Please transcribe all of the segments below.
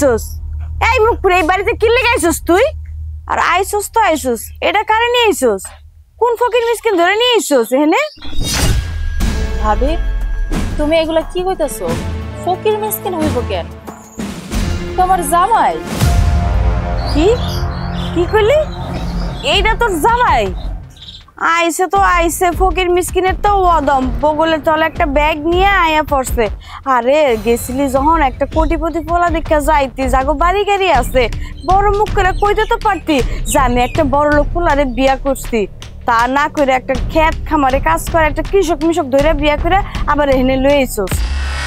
আইছস? এই মুখ পুরে এই বাড়িতে কি লেগে আইছস তুই? আর আইছস তো আইছস, এটা কারে নিয়ে আইছস? কোন ফকির মিসকিন ধরে নিয়ে আইছস এখানে? ভাবি তুমি এগুলা কি কইতাছো? ফকির মিসকিন হইব কেন? তোমার জামাই। কি কি কইলি? এইটা তোর জামাই? আইছে তো আইছে, ফকির মিসকিনের তো ওদম বগলের তলে একটা ব্যাগ নিয়ে আয়া পড়ছে। আরে গেছিলি যখন একটা কোটিপতি পোলা দেখা যাইতি, জাগো বাড়ি গাড়ি আছে, বড় মুখ করে কইতে তো পারতি যে আমি একটা বড় লোক পোলারে বিয়া করছি। তা না করে একটা ক্ষেত খামারে কাজ করে একটা কৃষক মিশক ধরে বিয়া করে আবার এখানে লয়ে আইছস।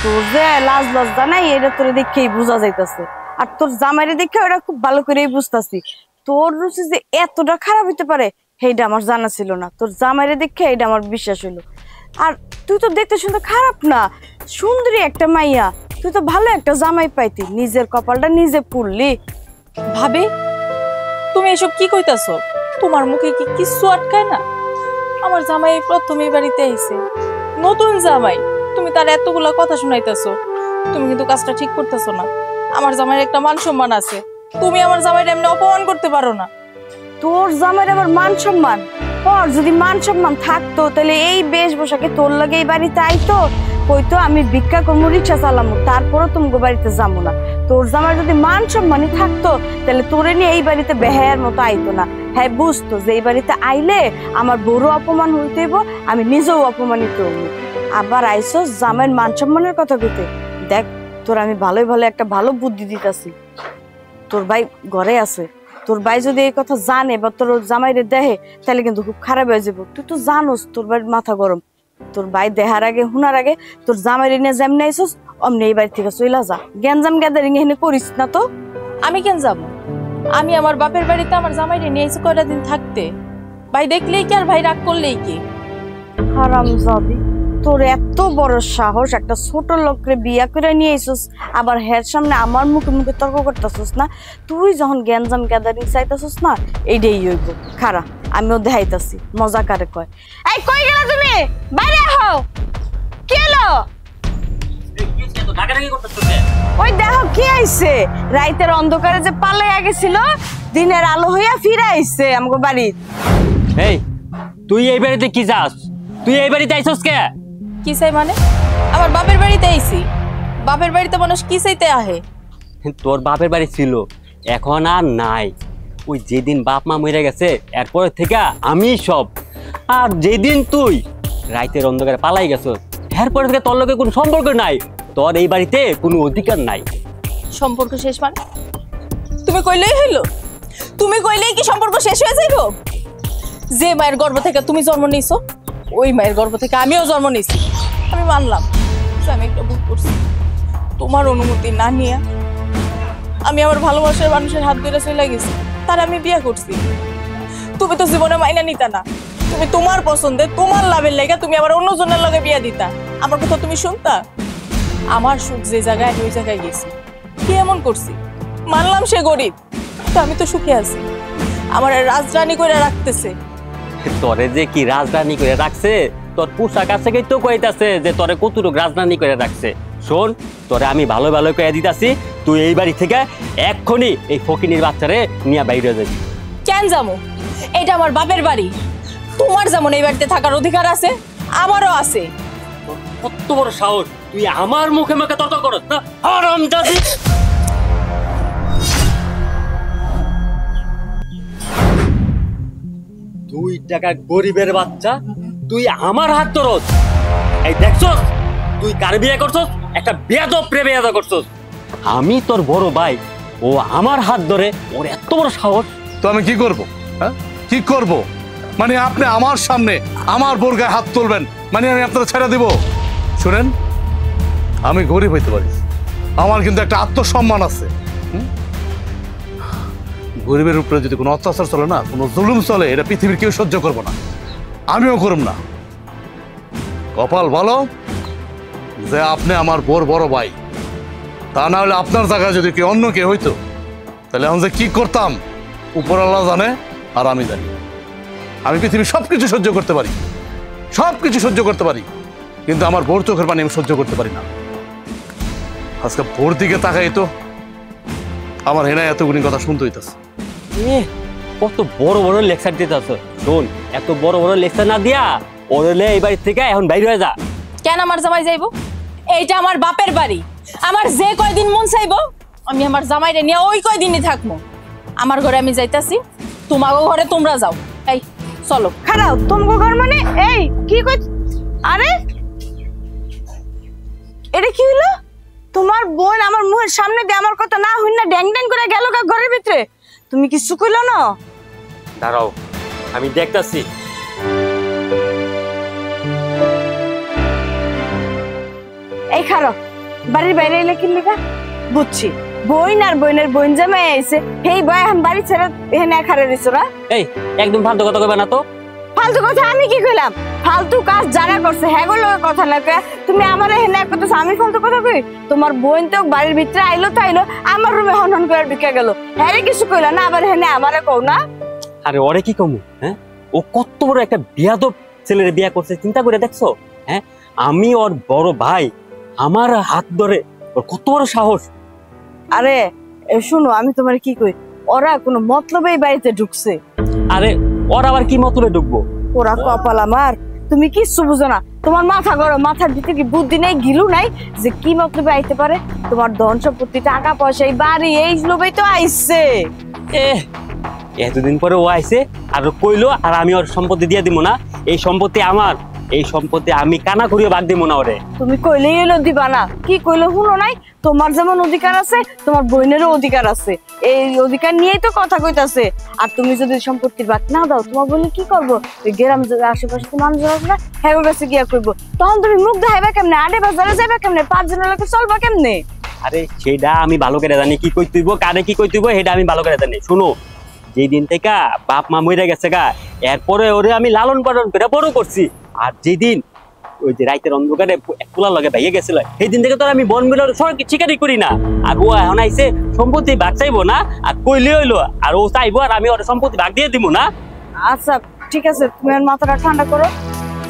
তোর যে লাজ লজ্জা নাই এটা তোরে দেখেই বোঝা যাইতাছে। আর তোর জামাইরে দেখে ওটা খুব ভালো করেই বুঝতাছি। তোর রুচি যে এতটা খারাপ হইতে পারে সেইটা আমার জানা ছিল না। তোর জামাইরে দেখে এইটা আমার বিশ্বাস হইলো। আর তুই তো দেখতে শুনতে খারাপ না, সুন্দরী একটা মাইয়া। তুই তো ভালো একটা জামাই পাইতি, নিজের কপালটা নিজে পুড়লি। ভাবি তুমি এসব কি কইতাছো? তোমার মুখে কি কিছু আটকায় না? আমার জামাই প্রথম এই বাড়িতে আইছে, নতুন জামাই, তুমি তার এতগুলা কথা শুনাইতেছো। তুমি কিন্তু কাজটা ঠিক করতেছো না। আমার জামাইয়ের একটা মান সম্মান আছে, তুমি আমার জামাইয়ের এমনি অপমান করতে পারো না। তোর জামাইয়ের আবার মান সম্মান? ওর যদি মান সম্মান থাকতো তাহলে এই বেশভূষাকে তোর লাগে এই বাড়িতে আইতো, কইতো আমি ভিক্ষা করবো, রিক্সা চালামো, তারপরও তুমি বাড়িতে যাবো না। তোর জামাইয়ের যদি মান সম্মানই থাকতো তাহলে তোরে নিয়ে এই বাড়িতে বেহায়ার মতো আইতো না। হ্যাঁ বুঝতো যে এই বাড়িতে আইলে আমার বড় অপমান হইতেইব, আমি নিজেও অপমানিত হইব। আবার আইসো জামাইয়ের মান সম্মানের কথা কইতে। দেখ তোর আমি ভালোই ভালো একটা ভালো বুদ্ধি দিতেছি। তোর ভাই ঘরে আছে, তোর ভাই যদি এই কথা জানে বা তোর জামাইরে দেখে তাহলে কিন্তু খুব খারাপ হয়ে যাবো। তুই তো জানোস তোর ভাইয়ের মাথা গরম। তোর ভাই দেখার আগে হুনার আগে তোর জামাইরে নিয়ে যেমনি আইসস অমনি এই বাড়ি থেকে চইলা যা। গ্যাঞ্জাম গ্যাদারিং এখানে করিস না তো। আমি কেন যাবো? আমি আমার বাপের বাড়িতে আমার জামাইরে নিয়ে এসে কয়টা দিন থাকতে। ভাই দেখলেই কি আর ভাই রাগ করলেই কি? হারামজাদি, তোর এত বড় সাহস, একটা ছোট লোকরে বিয়া করে নিয়ে আইসস, আবার হের সামনে আমার মুখে মুখে তর্ক করতেছস না। তুই যখন গ্যাঞ্জাম গ্যাদারিং চাইতেছস না, এইটাই হইব। খারা আমিও দেখাইতাছি মজা কারে কয়। এই কই গেলা তুমি? বাইরে আহো। কি হলো? ওই দেখো কি আইছে, রাইতের অন্ধকারে যে পালাইয়া গেছিল দিনের আলো হইয়া ফিরে আইছে আমগো বাড়ি। এই তুই এই বাড়িতে কি যাস? তুই এই বাড়িতে আইছস কে? কি চাই মানে? আমার বাপের বাড়িতে আইছি। বাপের বাড়িতে মানুষ কি চাইতে আহে? তোর বাপের বাড়ি ছিল, এখন আর নাই। ওই যেদিন বাপ মা মরে গেছে এরপর থেকে আমি সব। আর যেদিন তুই রাইতের অন্ধকারে পালাই গেছস এরপর থেকে তোর লগে কোনো সম্পর্ক নাই, তোর এই বাড়িতে কোনো অধিকার নাই। সম্পর্ক শেষ মানে? তুমি কইলেই হইলো? তুমি কইলেই কি সম্পর্ক শেষ হয়ে যাইব? যে মায়ের গর্ভ থেকে তুমি জন্ম নিয়েছো ওই মায়ের গর্ভ থেকে আমিও জন্ম নিয়েছি। আমি মানলাম যে আমি একটা ভুল করছি। তোমার অনুমতি না নিয়ে আমি আমার ভালোবাসার মানুষের হাত ধরে চলে গেছি, তার আমি বিয়ে করছি। তুমি তো জীবনে মাইনা নিতা না। তুমি তোমার পছন্দে তোমার লাভের লেগে তুমি আবার অন্যজনের লগে বিয়ে দিতা। আমার কথা তুমি শুনতা? আমার সুখ যে জায়গায় আমি ওই জায়গায় গেছি। কি এমন করছি? মানলাম সে গরিব, তো আমি তো সুখে আছি। আমার রাজরানী করে রাখতেছে। তোরে যে কি রাজধানী করে রাখছে, তোর পোশাক আছে তো কইতাছে যে তোরে কতটুক রাজধানী করে রাখছে। শোন, তোরে আমি ভালো ভালো কয়ে দিতাছি, তুই এই বাড়ি থেকে এক্ষুনি এই ফকিনীর বাচ্চারে নিয়ে বাইরে যাবি। কেন যাবো? এটা আমার বাপের বাড়ি। তোমার যেমন এই বাড়িতে থাকার অধিকার আছে, আমারও আছে। কত বড় সাহস, তুই আমার মুখে মুখে তর্ক করস না? হারামজাদি! 2 টাকা গরিবের বাচ্চা, তুই আমার হাত ধরস? এই দেখছস তুই কার বিয়ে করছস? একটা বেয়াদব প্রেমে বিয়ে করছস। আমি তোর বড় ভাই, ও আমার হাত ধরে, ওর এত বড় সাহস। তো আমি কি করব? হ্যাঁ কি করব? মানে আপনি আমার সামনে আমার বোর গায়ে হাত তুলবেন, মানে আমি আপনারা ছেড়ে দিব? শুনেন, আমি গরিব হইতে পারি, আমার কিন্তু একটা আত্মসম্মান আছে। গরিবের উপরে যদি কোনো অত্যাচার চলে না, কোনো জুলুম চলে, এটা পৃথিবীর কেউ সহ্য করবো না, আমিও করব না। কপাল ভালো যে আপনি আমার বোর বড় ভাই, তা না হলে আপনার জায়গায় যদি কেউ অন্য কেউ হইতো তাহলে এখন যে কি করতাম উপরওয়ালা জানে আর আমি জানি। আমি পৃথিবীর সবকিছু সহ্য করতে পারি, সবকিছু সহ্য করতে পারি, কিন্তু আমার বোর চোখের পানি আমি সহ্য করতে পারি না। আজকে বোর দিকে তাকাই তো আমার হেনা এতগুলি কথা শুনতে হইতাছে। এ কত বড় বড় লেকচার দিতেছ। শোন, এত বড় বড় লেকচার না দিয়া ওরলে এই বাড়ি থেকে এখন বাইরে হয়ে যা। কেন আমার জামাই যাইবো? এইটা আমার বাপের বাড়ি। আমার যে কয়দিন মন চাইবো আমি আমার জামাইরে নিয়ে ওই কয়দিনই থাকবো। আমার ঘরে আমি যাইতাছি, তোমাগো ঘরে তোমরা যাও। এই চলো। খারাপ তোমার ঘর মানে? এই কি কই? আরে এটা কি হলো? তোমার বোন আমার মুখের সামনে দিয়ে আমার কথা না হইন না ড্যাং ড্যাং করে গেল ঘরের ভিতরে। তুমি কিছু কইলো না? দাঁড়াও, আমি দেখতাছি। এই খারাপ বাড়ির বাইরে এলে কি লিখা? বুঝছি, বইন আর বইনের বোন জামাই আইছে, হেই বয় এখন বাড়ি ছেড়ে এখানে খারে রইছো না? এই একদম ফালতু কথা কইবা না তো। ফালতু কথা আমি কি কইলাম? ফালতু কাজ যারা করছে হ্যাগোর লগে কথা না কয়ে তুমি আমার এখানে এক কথা আমি ফালতু কথা কই? তোমার বোন তো বাড়ির ভিতরে আইলো তো আইলো, আমার রুমে হনহন করে ঢুকে গেল, হ্যাঁ কিছু কইলা না, আবার এখানে আমারে কও না? আরে ওরে কি কমু? হ্যাঁ, ও কত বড় একটা বিয়াদব ছেলের বিয়া করছে, চিন্তা করে দেখছো? হ্যাঁ, আমি ওর বড় ভাই, আমার হাত ধরে ওর কত বড় সাহস। আরে শুনো, আমি তোমার কি কই, ওরা কোনো মতলবেই বাড়িতে ঢুকছে। আরে ওরা আবার কি মতলবে ঢুকবো? ওরা কপাল আমার, তুমি কিচ্ছু বুঝো না। তোমার মাথা গরম, মাথার ভিতরে কি বুদ্ধি নাই, গিলু নাই যে কি মতলবে আইতে পারে? তোমার ধন সম্পত্তি টাকা পয়সা এই বাড়ি এই লোভেই তো আইছে। এতদিন পরে ও আইছে আর কইলো আর আমি ওর সম্পত্তি দিয়ে দিব না। এই সম্পত্তি আমার, এই সম্পত্তি আমি কানা করিয়ে বাদ দিব না ওরে। তুমি কইলেই এলো দিবা না, কি কইলো শুনো নাই? তোমার যেমন অধিকার আছে তোমার বোনেরও অধিকার আছে, এই অধিকার নিয়েই তো কথা কইতাছে। আর তুমি যদি সম্পত্তির ভাগ না দাও তোমার বোনে কি করবো? ওই গ্রাম আশেপাশে তো মানুষ আছে না, হ্যাঁ কাছে গিয়া করবো, তখন তুমি মুখ দেখাইবা কেমনে? আডে বাজারে যাবে কেমনে? 5 জনের লোকে চলবা কেমনে? আরে সেটা আমি ভালো করে জানি, কি কই তুইব কারে কি কই তুইব সেটা আমি ভালো করে জানি। শুনো, যেই দিন থেকে বাপ মা মরে গেছে গা, এরপরে ওরে আমি লালন পালন করে বড় করছি। আর যেদিন ওই যে রাইতের অন্ধকারে এক পোলা লগে ভাইয়া গেছিল, সেই দিন থেকে তো আমি বন মিলার শিকারি করি না। আর ও এখন আইসে সম্পত্তি ভাগ চাইবো না, আর কইলে হইলো আর ও চাইবো আর আমি ওর সম্পত্তি ভাগ দিয়ে দিব না। আচ্ছা ঠিক আছে, তুমি আর মাথাটা ঠান্ডা করো,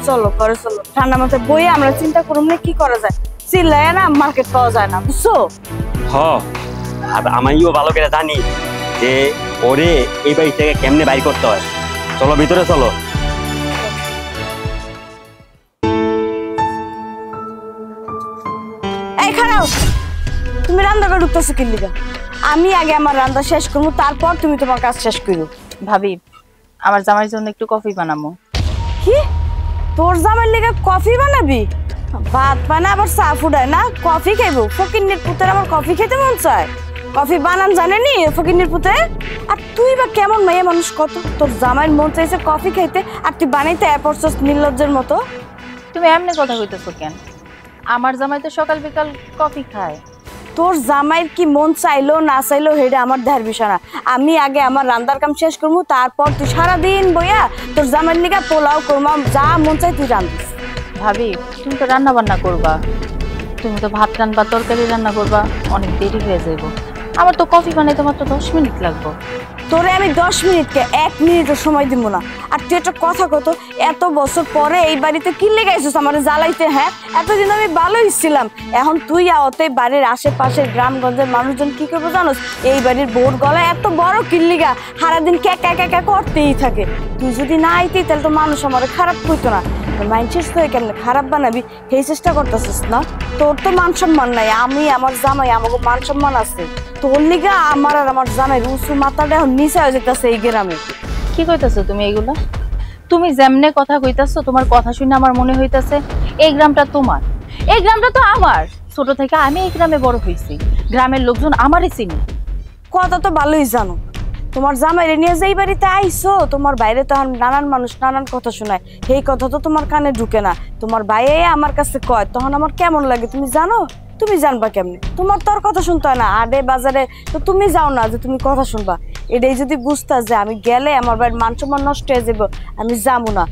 চলো ঘরে চলো। ঠান্ডা মাথায় বইয়ে আমরা চিন্তা করুম না কি করা যায়। চিল্লায় না মার্কেট পাওয়া যায় না, বুঝছো? হ, আর আমিও ভালো করে জানি যে ওরে এই বাড়ি থেকে কেমনে বাইর করতে হয়। চলো ভিতরে চলো। এই খারাপ, তুমি রান্না করে ঢুকতেছো কি লিগা? আমি আগে আমার রান্না শেষ করবো, তারপর তুমি তোমার কাজ শেষ করো। ভাবি, আমার জামাইয়ের জন্য একটু কফি বানাবো। কি তোর জামাইয়ের লিগে কফি বানাবি? ভাত বানা আবার চা ফুটায় না, কফি খাইবো? ফকিন্নির পুতের আমার কফি খেতে মন চায়? কফি বানান জানেনি ফকিন্নির পুতে? আর তুই বা কেমন মেয়ে মানুষ কত, তোর জামাইয়ের মন চাইছে কফি খাইতে আর তুই বানাইতে পড়ছস নির্লজ্জের মতো। তুমি এমনি কথা কইতেছো কেন? আমার জামাই তো সকাল বিকাল কফি খায়। তোর জামাইয়ের কি মন চাইলো না চাইলো সেটা আমার দেখার বিষয় না। আমি আগে আমার রান্নার কাম শেষ করবো, তারপর তুই সারাদিন বইয়া তোর জামাইয়ের লিগা পোলাও করবো, যা মন চাই তুই রান্ধিস। ভাবি, তুমি তো রান্না বান্না করবা, তুমি তো ভাত রান্না তরকারি রান্না করবা, অনেক দেরি হয়ে যাইব। আমার তো কফি বানাইতে মাত্র 10 মিনিট লাগবে। তোরে আমি 10 মিনিটকে 1 মিনিটও সময় দিব না। আর তুই একটা কথা কত, এত বছর পরে এই বাড়িতে কি লেগে আইছিস আমার জ্বালাইতে? হ্যাঁ, এতদিন আমি ভালোই ছিলাম, এখন তুই আওতে বাড়ির আশেপাশের গ্রামগঞ্জের মানুষজন কি করবো জানোস? এই বাড়ির বোর গলা এত বড় কিল্লিগা সারাদিন ক্যাকা ক্যাকা করতেই থাকে। তুই যদি না আইতি তাহলে তো মানুষ আমার খারাপ কইতো না। মাইন্ডসেট হয়ে কেমন খারাপ বানাবি সেই চেষ্টা করতেছিস না? তোর তো মান সম্মান নাই, আমি আমার জামাই আমাকে মান সম্মান আছে। তোর লিগা আমার আর আমার জামাই উঁচু মাথাটা এখন নিচে হয়ে যেতেছে এই গ্রামে। কি কইতাছো তুমি এইগুলা? তুমি যেমনে কথা কইতাছো, তোমার কথা শুনে আমার মনে হইতাছে এই গ্রামটা তোমার, এই গ্রামটা তো আমার। ছোট থেকে আমি এই গ্রামে বড় হইছি, গ্রামের লোকজন আমারই চিনি। কথা তো ভালোই জানো, তোমার জামাইরে নিয়ে যে এই বাড়িতে আইসো, তোমার বাইরে তো নানান মানুষ নানান কথা শোনায়, সেই কথা তো তোমার কানে ঢুকে না। তোমার বাইরে আমার কাছে কয়, তখন আমার কেমন লাগে তুমি জানো? তুমি জানবা কেমনে? তোমার তোর কথা শুনতে হয় না, আডে বাজারে তো তুমি যাও না যে তুমি কথা শুনবা। এটাই যদি বুঝতা যে আমি গেলে আমার বাড়ির মান সম্মান নষ্ট হয়ে যাবো, আমি যাবো না,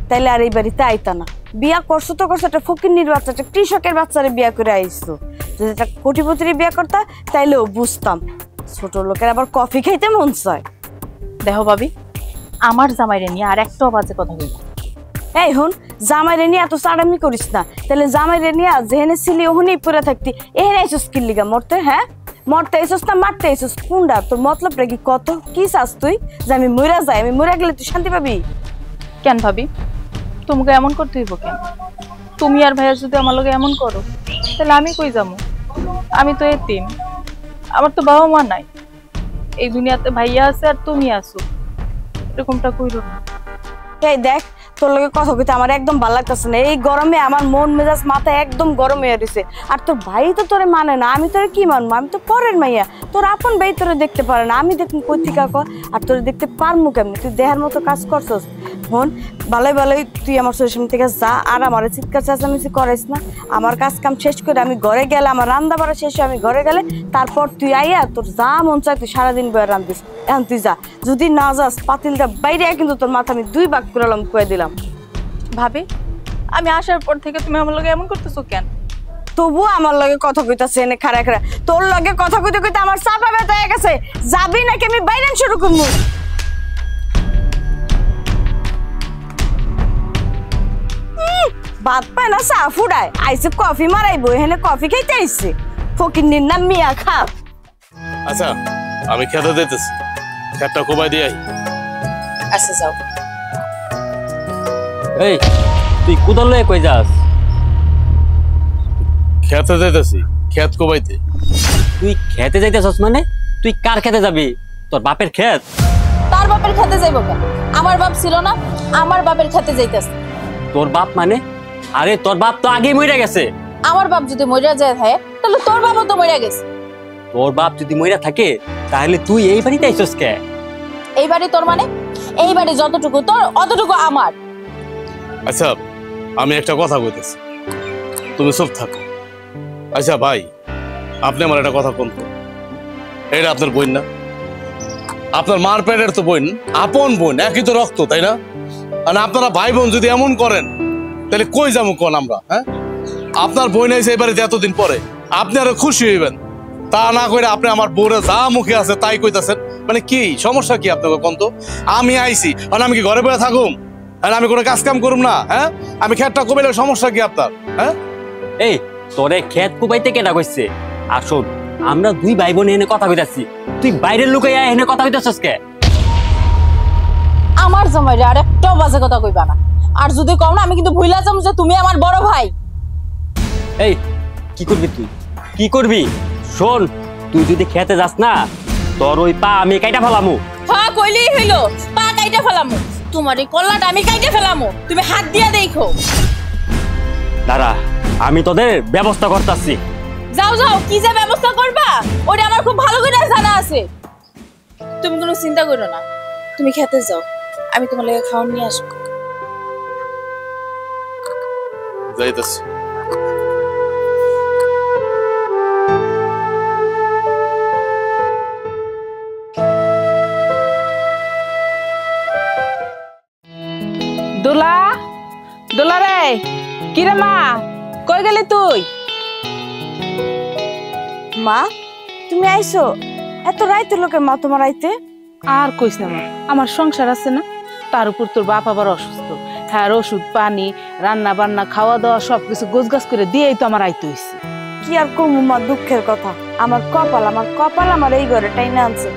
তাইলে আর এই বাড়িতে আইতা না। বিয়া করছো তো করছো, একটা ফকিন্নির বাচ্চা একটা কৃষকের বাচ্চারে বিয়া করে আইসো। যদি একটা কোটিপতির বিয়া করতা তাইলেও বুঝতাম। ছোট লোকের আবার কফি খাইতে মন চায়। দেখো ভাবি, আমার জামাইরে নিয়ে আর একটা বাজে কথা বলবো। এই হন, জামাইরে নিয়ে এত চাড়ামি করিস না, তাহলে জামাইরে নিয়ে যেহেনে ছিলি ওখানেই পরে থাকতি, এখানে আইসো স্কিল লিগা মরতে। হ্যাঁ, মরতে আইসস না মারতে আইসস কোনটা তোর মতলবটা কি কত কি চাস তুই যে আমি মইরা যাই আমি মইরা গেলে তুই শান্তি পাবি কেন ভাবি তোমাকে এমন করতে হইব কেন তুমি আর ভাইয়া যদি আমার লগে এমন করো তাহলে আমি কই যাবো আমি তো এতিম আমার তো বাবা মা নাই এই দুনিয়াতে ভাইয়া আছে আর তুমি আছো এরকমটা কইরো না এই দেখ তোর লগে কথা কইতে আমার একদম ভালো লাগতেছে না এই গরমে আমার মন মেজাজ মাথা একদম গরম হয়ে রয়েছে আর তোর ভাই তো তোরে মানে না আমি তোরে কি মানবো আমি তো পরের মাইয়া তোর আপন ভাই তোরে দেখতে পারে না আমি দেখুন কৈতিকা কর আর তোরে দেখতে পারমু কেমনি তুই দেহার মতো কাজ করছস হন ভালোই ভালোই তুই আমার সামনে থেকে যা আর আমার চিৎকার চেঁচামেচি করাইস না আমার কাজ কাম শেষ করে আমি ঘরে গেলে আমার রান্না বাড়া শেষ হয়ে আমি ঘরে গেলে তারপর তুই আইয়া তোর যা মন চায় তুই সারাদিন বয়ে রান্ধিস এখন তুই যা যদি না যাস পাতিলটা বাইরে কিন্তু তোর মাথা আমি 2 ভাগ করলাম কয়ে দিলাম ভাবি আমি আসার পর থেকে তুমি আমার লগে এমন করতেছো কেন তবু আমার লগে কথা কইতাছে এনে খাড়া খাড়া তোর লগে কথা কইতে কইতে আমার চাপা ব্যথা হয়ে গেছে যাবি নাকি আমি বাইরে শুরু করবো বাদ পায় না চা ফুডায় আইসে কফি মারাইবো এখানে কফি খাইতে আইসে ফকিন্নির নাম মিয়া খা আচ্ছা আমি খেতে দিতেছি খেতটা কোবাই দিয়ে আই। আচ্ছা যাও এই তুই কোদাল লয়ে কই যাস খেতে দিতেছি খেত কোবাইতে। তুই খেতে যাইতেছস মানে তুই কার খেতে যাবি তোর বাপের ক্ষেত তার বাপের খেতে যাইবো কেন আমার বাপ ছিল না আমার বাপের খেতে যাইতেছে তোর বাপ মানে আরে তোর বাপ তো আগেই মইরা গেছে আমার বাপ যদি মইরা যায় থাকে তাহলে তোর বাপও তো মইরা গেছে তোর বাপ যদি মইরা থাকে তাহলে তুই এই বাড়িতে আইছস কে এই বাড়ি তোর মানে এই বাড়ি যতটুকু তোর অতটুকু আমার আচ্ছা আমি একটা কথা কইতেছি তুমি চুপ থাকো। আচ্ছা ভাই আপনি আমার একটা কথা কোন তো এটা আপনার বোন না আপনার মার পেটের তো বোন আপন বোন একই তো রক্ত তাই না আর আপনারা ভাই বোন যদি এমন করেন তাহলে কই যাবো কোন আমরা হ্যাঁ আপনার বোন আইসে এবারে এতদিন পরে আপনি আরো খুশি হইবেন তা না করে আপনি আমার বউরে যা মুখে আছে তাই কইতাছেন মানে কি সমস্যা কি আপনাকে কোন তো আমি আইছি আর আমি কি ঘরে বসে থাকুম আর আমি কোনো কাজ কাম করুম না হ্যাঁ আমি খেতটা কমাইলে সমস্যা কি আপনার হ্যাঁ এই তোরে ক্ষেত কুবাইতে কেটা কইছে আর শোন আমরা 2 ভাই বোন এনে কথা কইতাছি তুই বাইরের লোকে এনে কথা কইতাছস কে আমার জামাইরে আর একটাও বাজে কথা কইবা না আর যদি কও না আমি কিন্তু ভুইলা যাম যে তুমি আমার বড় ভাই এই কি করবি তুই কি করবি শোন তুই যদি খেতে যাস না তোর ওই পা আমি কাইটা ফেলামু হ্যাঁ কইলেই হইলো পা কাইটা ফেলামু তোমার এই কল্লাটা আমি কাইটা ফেলামু তুমি হাত দিয়া দেখো দাঁড়া আমি তোদের ব্যবস্থা করতেছি যাও যাও কি যে ব্যবস্থা করবা ওটা আমার খুব ভালো করে জানা আছে তুমি কোনো চিন্তা করো না তুমি খেতে যাও আমি তোমার লাগি খাওয়ার নিয়ে আসবো যাইতেছি দোলা দোলা রে কিরে মা কই গেলি তুই মা তুমি আইছো এত রাইতে লোকে মা তোমার আইতে আর কইস না মা আমার সংসার আছে না তার উপর তোর বাপ আবার অসুস্থ হ্যাঁ ওষুধ পানি রান্না বান্না খাওয়া দাওয়া সবকিছু গোছগাছ করে দিয়েই তো আমার আইতে হইছে কি আর কমু মা দুঃখের কথা আমার কপাল আমার এই ঘরে টাইনা আনছে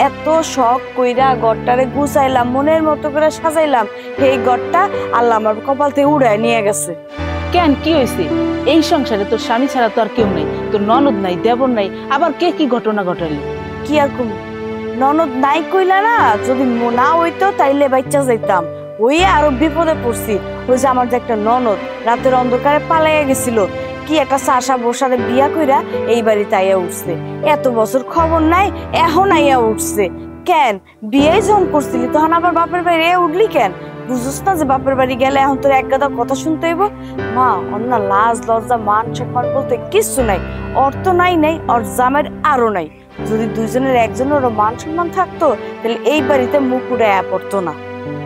এত শখ কইরা ঘরটারে গুছাইলাম মনের মতো করে সাজাইলাম এই ঘরটা আল্লাহ আমার কপাল থেকে উড়ায় নিয়ে গেছে কেন কি হয়েছে এই সংসারে তোর স্বামী ছাড়া তো আর কেউ নেই তোর ননদ নাই দেবর নাই আবার কে কি ঘটনা ঘটালি কি আর কমু ননদ নাই কইলা না যদি না হইতো তাইলে বাচ্চা যাইতাম ওই আরো বিপদে পড়ছি ওই যে আমার যে একটা ননদ রাতের অন্ধকারে পালাইয়া গেছিল কি একটা চাষা বসারে বিয়া কইরা এই বাড়িতে আইয়া উঠছে এত বছর খবর নাই এখন আইয়া উঠছে কেন বিয়ে যখন করছিলি তখন আবার বাপের বাড়ি উঠলি কেন বুঝুস না যে বাপের বাড়ি গেলে এখন তোর এক গাদা কথা শুনতে হইব মা অন্য লাজ লজ্জা মান সম্মান বলতে কিচ্ছু নাই অর্থ নাই ওর জামের আরো নাই যদি দুইজনের একজনেরও মান সম্মান থাকতো তাহলে এই বাড়িতে মুখ উড়াইয়া পড়তো না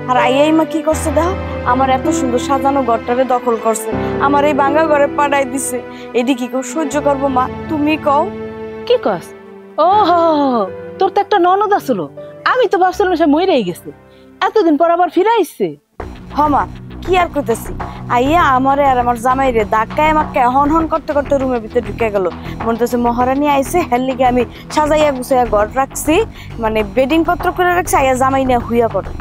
আর আইয়াই মা কি করছে দেখো আমার এত সুন্দর সাজানো ঘরটারে দখল করছে আমার এই ভাঙা ঘরে পাঠাই দিছে এটি কি কেউ সহ্য করবো মা তুমি কও কি কস ও তোর তো একটা ননদ আসলো আমি তো ভাবছিলাম সে মইরাই গেছে এতদিন পর আবার ফিরে আইছে হমা কি আর করতেছি আইয়া আমারে আর আমার জামাইরে ধাক্কায় মাক্কায় হন হন করতে করতে রুমের ভিতরে ঢুকে গেল। মনে হচ্ছে মহারানী আইছে, হের লিগে আমি সাজাইয়া গুছাইয়া ঘর রাখছি, মানে বেডিং পত্র করে রাখছি, আইয়া জামাই নিয়ে হুইয়া পড়ে।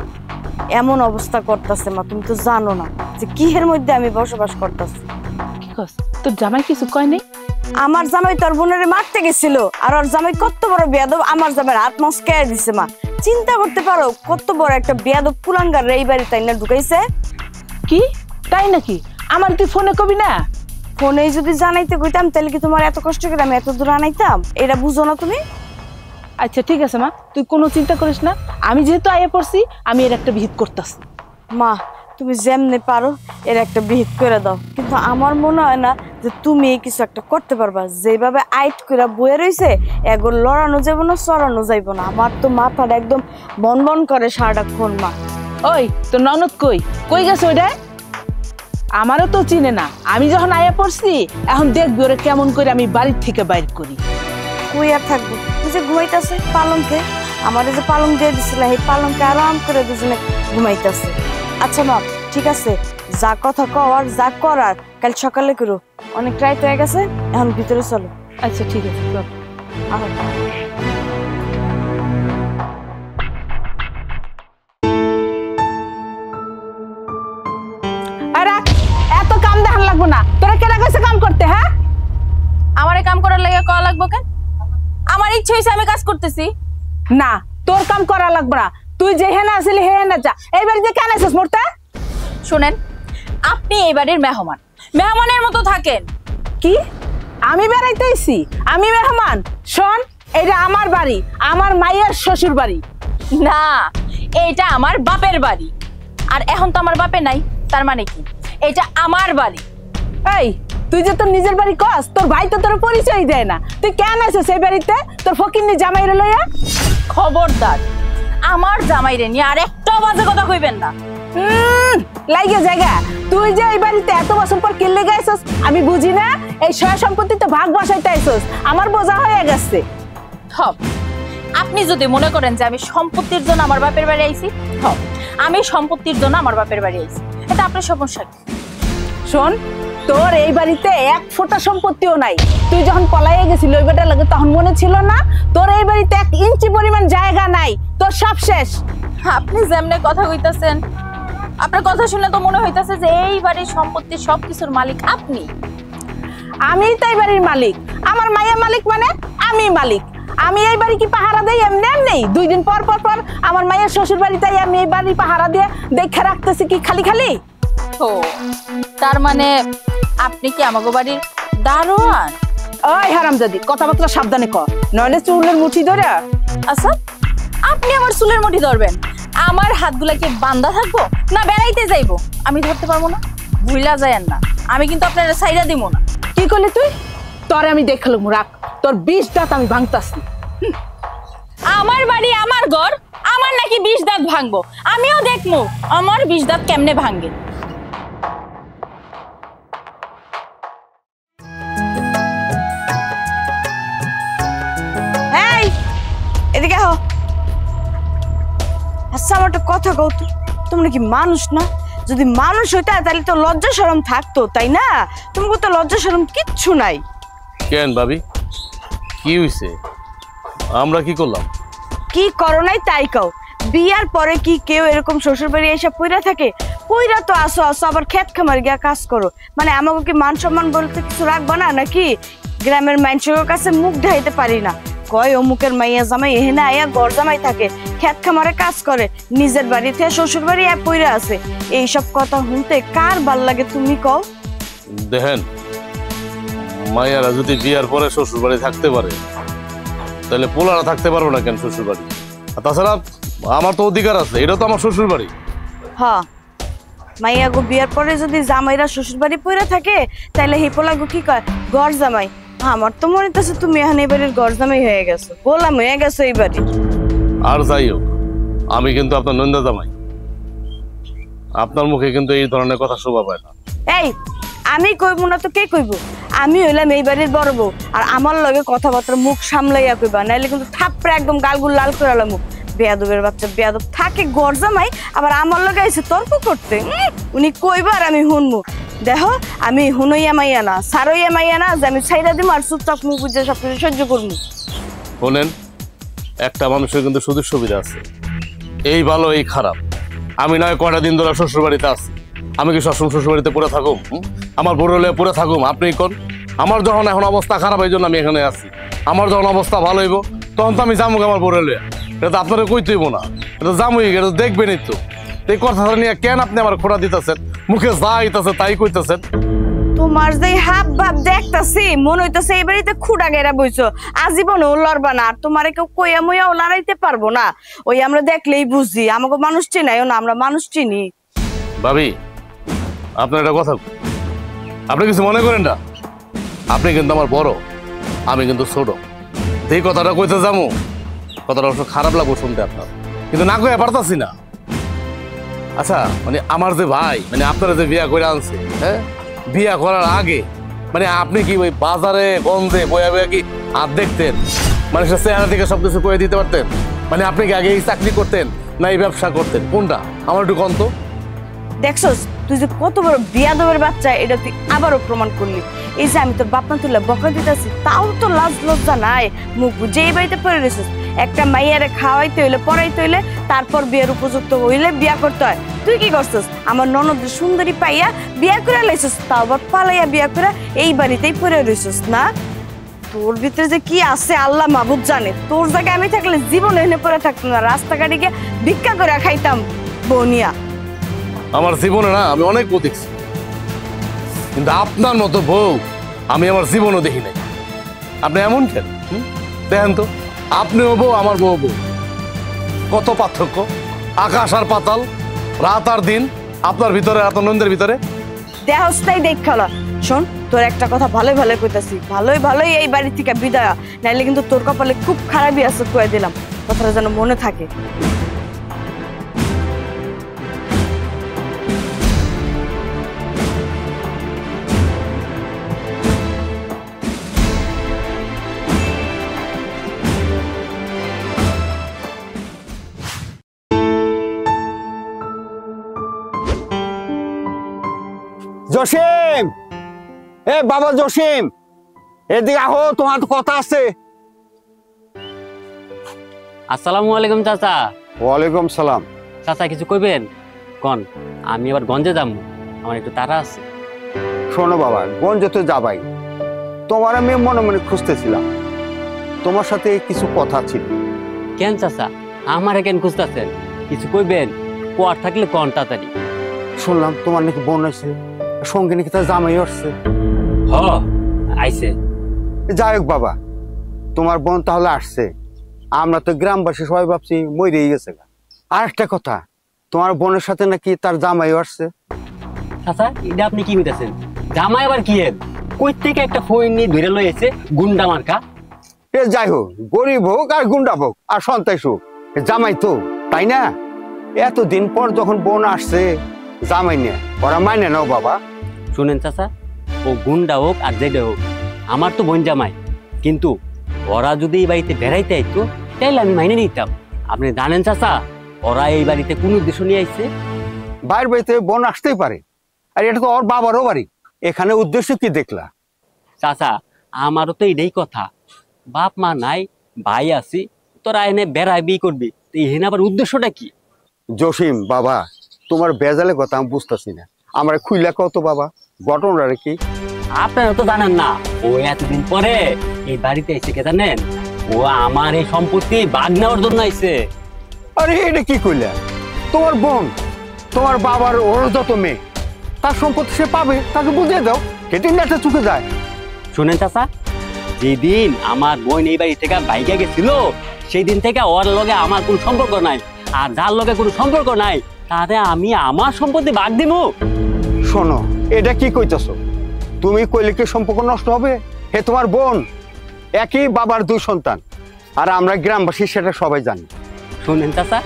এমন অবস্থা করতেছে মা, তুমি তো জানো না যে কিহের মধ্যে আমি বসবাস করতেছি। কি কস তোর জামাই কিছু কয় নাই? আমার জামাই তোর বোনের মারতে গেছিল, আর ওর জামাই কত বড় বেয়াদব, আমার জামাইয়ের হাত মস্কায় দিছে মা। চিন্তা করতে পারো কত বড় একটা বেয়াদব কুলাঙ্গার এই বাড়ি তাই না ঢুকাইছে। কি তাই নাকি? আমার তুই ফোনে কবি না? ফোনে যদি জানাইতে কইতাম তাহলে কি তোমার এত কষ্ট করে আমি এত দূর আনাইতাম? এটা বুঝো না তুমি? আচ্ছা ঠিক আছে মা, তুই কোনো চিন্তা করিস না, আমি যেহেতু আইয়া পড়ছি আমি এর একটা বিহিত করতেছি। মা তুমি যেমনে পারো এর একটা বিহিত করে দাও, কিন্তু আমার মনে হয় না যে তুমি কিছু একটা করতে পারবা। যেভাবে আইট করে বয়ে রয়েছে এগুলো লড়ানো যাব না, চড়ানো যাইব না। আমার তো মাথাটা একদম বন বন করে সারাক্ষণ মা। ওই তোর ননদ কই কই গেছে ওইটা? আমারও তো চিনে না, আমি যখন আয়া পড়ছি এখন দেখবি ওরে কেমন করে আমি বাড়ির থেকে বাইর করি। কই আর থাকবো, তুই যে ঘুমাইতেছে পালঙ্কে, আমার যে পালং দিয়ে দিছিল এই পালঙ্কে আরাম করে দুজনে ঘুমাইতেছে। আচ্ছা মা ঠিক আছে, যা কথা কওয়ার যা করার কাল সকালে করো, অনেক রাত হয়ে গেছে, এখন ভিতরে চলো। আচ্ছা ঠিক আছে চল। আহ আরে এত কাম দেখান লাগবো না, তোরা কেনা গেছে কাম করতে? হ্যাঁ আমারে কাম করার লাগে কয়া লাগবো কেন? আমার ইচ্ছে হয়েছে আমি কাজ করতেছি। না তোর কাম করা লাগবে না, তুই যেখানে আসলি হেনে যা। এই বাড়িতে কেন আসিস মোরতে? শোনেন, আপনি এই বাড়ির মেহমান, মেহমানের মতো থাকেন। কি আমি বেড়াইতেছি? আমি মেহমান? শোন, এটা আমার বাড়ি, আমার মায়ের শ্বশুর বাড়ি। না, এইটা আমার বাপের বাড়ি। আর এখন তো আমার বাপে নাই, তার মানে কি এটা আমার বাড়ি। এই তুই যে তোর নিজের বাড়ি কস, তোর ভাই তো তোর পরিচয় দেয় না, তুই কেন আছিস এই বাড়িতে তোর ফকিন্নি জামাইরে লইয়া? খবরদার আমার জামাইরে নিয়ে আর একটা বাজে কথা কইবেন না। লাইগে জায়গা, তুই যে এই বাড়িতে এত বছর পর কিনলে গাইছস আমি বুঝি না? এই সয় সম্পত্তিতে ভাগ বসাইতে আইছস, আমার বোঝা হয়ে গেছে। হব, আপনি যদি মনে করেন যে আমি সম্পত্তির জন্য আমার বাপের বাড়ি আইছি, হব আমি সম্পত্তির জন্য আমার বাপের বাড়ি আইছি, এটা আপনার সমস্যা কি? শোন, তোর এই বাড়িতে এক ফোঁটা সম্পত্তিও নাই। তুই যখন পলাইয়ে গেছিলি ওই বেটার লাগে তখন মনে ছিল না তোর এই বাড়িতে 1 ইঞ্চি পরিমাণ জায়গা নাই, তোর সব শেষ। আপনি যেমনে কথা কইতাছেন, আপনার কথা শুনে তো মনে হইতাছে যে এই বাড়ির সম্পত্তির সবকিছুর মালিক আপনি। আমি তাই বাড়ির মালিক, আমার মায়ের মালিক মানে আমি মালিক। আমি এই বাড়ি কি পাহারা দেই এমনি এমনি? 2 দিন পর পর পর আমার মায়ের শ্বশুর বাড়িতে আমি এই বাড়ি পাহারা দিয়ে দেখে রাখতেছি কি খালি খালি? ও তার মানে আপনি কি আমাগো বাড়ির দারোয়ান? ওই হারামজাদি, কথাবার্তা সাবধানে কর, নইলে চুলের মুঠি ধরে। আচ্ছা, আপনি আমার চুলের মুঠি ধরবেন, আমার হাতগুলা কি বান্ধা থাকবো না বেড়াইতে যাইবো? আমি ধরতে পারবো না, ভুইলা যায়েন না, আমি কিন্তু আপনার সাইডা দিব না। কি করলি তুই? তোরে আমি দেখালাম, রাখ তোর 20 দাঁত আমি ভাঙতাছি। আমার বাড়ি আমার ঘর, আমার নাকি 20 দাঁত ভাঙবো? আমিও দেখবো আমার 20 দাঁত কেমনে ভাঙে। এই এদিকে আহ। আচ্ছা আমার একটা কথা কও তো, তোমরা কি মানুষ না? যদি মানুষ হইতা তাহলে তো লজ্জা শরম থাকতো, তাই না? তোমাকে তো লজ্জা শরম কিচ্ছু নাই। কেন ভাবি, কি হইছে? আমরা কি করলাম? কি করো নাই তাই কও। বিয়ার পরে কি কেউ এরকম শ্বশুর বাড়ি এসে পইরা থাকে? পইরা তো আসো আসো আবার ক্ষেত খামার গিয়া কাজ করো, মানে আমাকে কি মান সম্মান বলতে কিছু রাখবা না নাকি? গ্রামের মানুষের কাছে মুখ ঢাইতে পারি না, কয় অমুকের মাইয়া জামাই এহেনা আয়া ঘর জামাই থাকে, ক্ষেত খামারে কাজ করে, নিজের বাড়ি থেকে শ্বশুর বাড়ি পইরা আছে। এইসব কথা শুনতে কার ভাল লাগে তুমি কও? দেখেন, মাইয়ারা যদি বিয়ার পরে শ্বশুর বাড়ি থাকতে পারে তাহলে পোলারা থাকতে পারবো না কেন শ্বশুর বাড়ি? আর তাছাড়া আমার তো অধিকার আছে, এটা তো আমার শ্বশুর বাড়ি। হ্যাঁ, মাইয়া গো বিয়ার পরে যদি জামাইরা শ্বশুর বাড়ি পইরা থাকে তাহলে হিপোলা গো কি কয় ঘর জামাই। আমার তো মনে হচ্ছে তুমি এখন এই বাড়ির ঘর জামাই হয়ে গেছো, গোলাম হয়ে গেছো এই বাড়ি। আর যাই হোক, আমি কিন্তু আপনার নন্দা জামাই, আপনার মুখে কিন্তু এই ধরনের কথা শোভা পায় না। এই আমি কইবো না তো কে কইব? আমি হইলাম এই বাড়ির বড় বউ, আর আমার লগে কথাবার্তা মুখ সামলাইয়া কইবা, নাইলে কিন্তু থাপড়ে একদম গালগুল লাল করে আলাম। বেয়াদবের বাচ্চা বেয়াদব থাকে ঘর জামাই, আবার আমার লগে আইছে তর্ক করতে। উনি কইবার আমি শুনবো। দেখো আমি হুনইয়া মাইয়া না, সারইয়া মাইয়া না যে আমি ছাইরা দিব আর চুপচাপ মুখ বুঝে সবকিছু সহ্য করবো। শোনেন, একটা মানুষের কিন্তু সুযোগ সুবিধা আছে, এই ভালো এই খারাপ। আমি নয় কয়টা দিন ধরে শ্বশুর বাড়িতে আছি, আমি কি সবসময় শ্বশুর বাড়িতে পড়ে থাকুম? আমার বড় হলে পড়ে থাকুম? আপনি কোন? আমার যখন এখন অবস্থা খারাপ এই জন্য আমি এখানে আছি। আমার যখন অবস্থা ভালো হইব তখন তো আমি যাবো আমার বড় হলে। এটা তো আপনারা কইতেইব না, এটা যামই, এটা দেখবেনই তো। এই কথা নিয়ে কেন আপনি আমার খোঁড়া দিতেছেন? মুখে যা আইতাছে তাই কইতেছেন। তোমার যে হাব ভাব দেখতাছি মনে হইতাছে এই বাড়িতে খুঁড়া গেরা বইছো, আজীবনে ও লড়বা না। আর তোমার কেউ কইয়া মইয়াও লড়াইতে পারবো না। ওই আমরা দেখলেই বুঝি, আমাকে মানুষ চিনাইও না, আমরা মানুষ চিনি। ভাবি, আপনার একটা কথা, আপনি কিছু মনে করেন না? আপনি কিন্তু আমার বড়, আমি কিন্তু ছোট। এই কথাটা কইতে যাবো, কথাটা অবশ্য খারাপ লাগবো শুনতে আপনার, কিন্তু না কইয়া পারতাছি না। আচ্ছা, মানে আমার যে ভাই, মানে আপনারা যে বিয়া করে আনছে, হ্যাঁ, বিয়া করার আগে মানে আপনি কি ওই বাজারে গঞ্জে বয়া বয়া কি হাত দেখতেন? মানুষের চেহারা থেকে সবকিছু করে দিতে পারতেন? মানে আপনি কি আগে এই চাকরি করতেন না এই ব্যবসা করতেন? কোনটা আমার একটু কন্ত। দেখছস তুই যে কত বড় বিয়াদবের বাচ্চা, এটা তুই আবারও প্রমাণ করলি। এই যে আমি তোর বাপমা তুলে বকা দিতেছি, তাও তো লাজ লজ্জা নাই। মুখ বুঝে এই বাড়িতে পড়ে রয়েছিস। একটা মাইয়ারে খাওয়াইতে হইলে পড়াইতে হইলে তারপর বিয়ের উপযুক্ত হইলে বিয়া করতে হয়। তুই কি করছিস? আমার ননদ সুন্দরী পাইয়া বিয়া করে লাইছিস, তাও আবার পালাইয়া বিয়া করে এই বাড়িতেই পড়ে রয়েছিস না? তোর ভিতরে যে কি আছে আল্লাহ মাহবুব জানে। তোর জায়গায় আমি থাকলে জীবনে এনে পড়ে থাকতাম না, রাস্তাঘাটে গিয়ে ভিক্ষা করে খাইতাম বনিয়া। আমার জীবনে না আমি অনেক বউ দেখছি, কিন্তু আপনার মতো বউ আমি আমার জীবনও দেখি নাই। আপনি এমন কেন? দেখেন তো, আপনিও বউ আমার বউ বউ, কত পার্থক্য, আকাশ আর পাতাল, রাত আর দিন, আপনার ভিতরে এত নন্দের ভিতরে। দেহস্থাই দেখালো। শোন, তোর একটা কথা ভালোই ভালোই কইতাছি, ভালোই ভালোই এই বাড়ি থেকে বিদায়, নাইলে কিন্তু তোর কপালে খুব খারাপই আছে কয়ে দিলাম। কথাটা যেন মনে থাকে। জসিম, এ বাবা জসিম, এদিকে আহো, তোমার তো কথা আছে। আসসালামু আলাইকুম চাচা। ওয়ালাইকুম সালাম। চাচা কিছু কইবেন? কন, আমি আবার গঞ্জে যাবো, আমার একটু তাড়া আছে। শোনো বাবা, গঞ্জে তো যাবাই, তোমার আমি মনে মনে খুঁজতেছিলাম, তোমার সাথে কিছু কথা ছিল। কেন চাচা আমারে কেন খুঁজতেছেন? কিছু কইবেন? কোয়ার থাকলে কন তাড়াতাড়ি। শুনলাম তোমার নাকি বোন আছে, সঙ্গে নাকি তার জামাই আসছে। হ, আইছে। যাই হোক বাবা, তোমার বোন তাহলে আসছে, আমরা তো গ্রামবাসী সবাই ভাবছি মরেই গেছে। আর একটা কথা, তোমার বোনের সাথে নাকি তার জামাইও আসছে। চাচা এটা আপনি কি মিটাছেন? জামাই আবার কি এর? কই থেকে একটা ফোন নিয়ে ধরে লইছে গুন্ডা মার্কা। এ যাই হোক, গরিব হোক আর গুন্ডা হোক আর সন্তাইস হোক, জামাই তো, তাই না? এতদিন পর যখন বোন আসছে জামাই নিয়ে, ওরা মাইনে নাও বাবা। শুনেন চাচা, ও গুন্ডা হোক আর যেটা হোক, আমার তো বোন জামাই। কিন্তু ওরা যদি এই বাড়িতে বেড়াইতে আইতো তাইলে আমি মাইনে নিতাম। আপনি জানেন চাচা, ওরা এই বাড়িতে কোন উদ্দেশ্য নিয়ে আইছে? বাইরের বাড়িতে বোন আসতেই পারে, আর এটা তো ওর বাবারও বাড়ি, এখানে উদ্দেশ্য কি দেখলা? চাচা আমারও তো এটাই কথা, বাপ মা নাই, ভাই আছি, তোরা এনে বেড়াই বিয়ে করবি, তো এখানে আবার উদ্দেশ্যটা কি? জসিম বাবা, তোমার বেজালে কথা আমি বুঝতেছি না, আমার খুইলা কত বাবা, ঘটনাটা কি? আপনারা তো জানেন না, ও এতদিন পরে এই বাড়িতে এসে কে জানেন? ও আমার এই সম্পত্তি ভাগ নেওয়ার জন্য আইছে। আরে এটা কি কইলা? তোমার বোন, তোমার বাবার ওর যত মেয়ে, তার সম্পত্তি সে পাবে, তাকে বুঝিয়ে দাও, কেটে নেটে চুকে যায়। শুনেন চাচা, যেদিন আমার বোন এই বাড়ি থেকে বাইকে গেছিল সেই দিন থেকে ওর লগে আমার কোনো সম্পর্ক নাই, আর যার লগে কোনো সম্পর্ক নাই তারে আমি আমার সম্পত্তি ভাগ দিব। শোনো, এটা কি কইতেছো? তুমি কইলে কি সম্পর্ক নষ্ট হবে? হে তোমার বোন, একই বাবার দুই সন্তান, আর আমরা গ্রামবাসী সেটা সবাই জানি। শুনেন চাচা,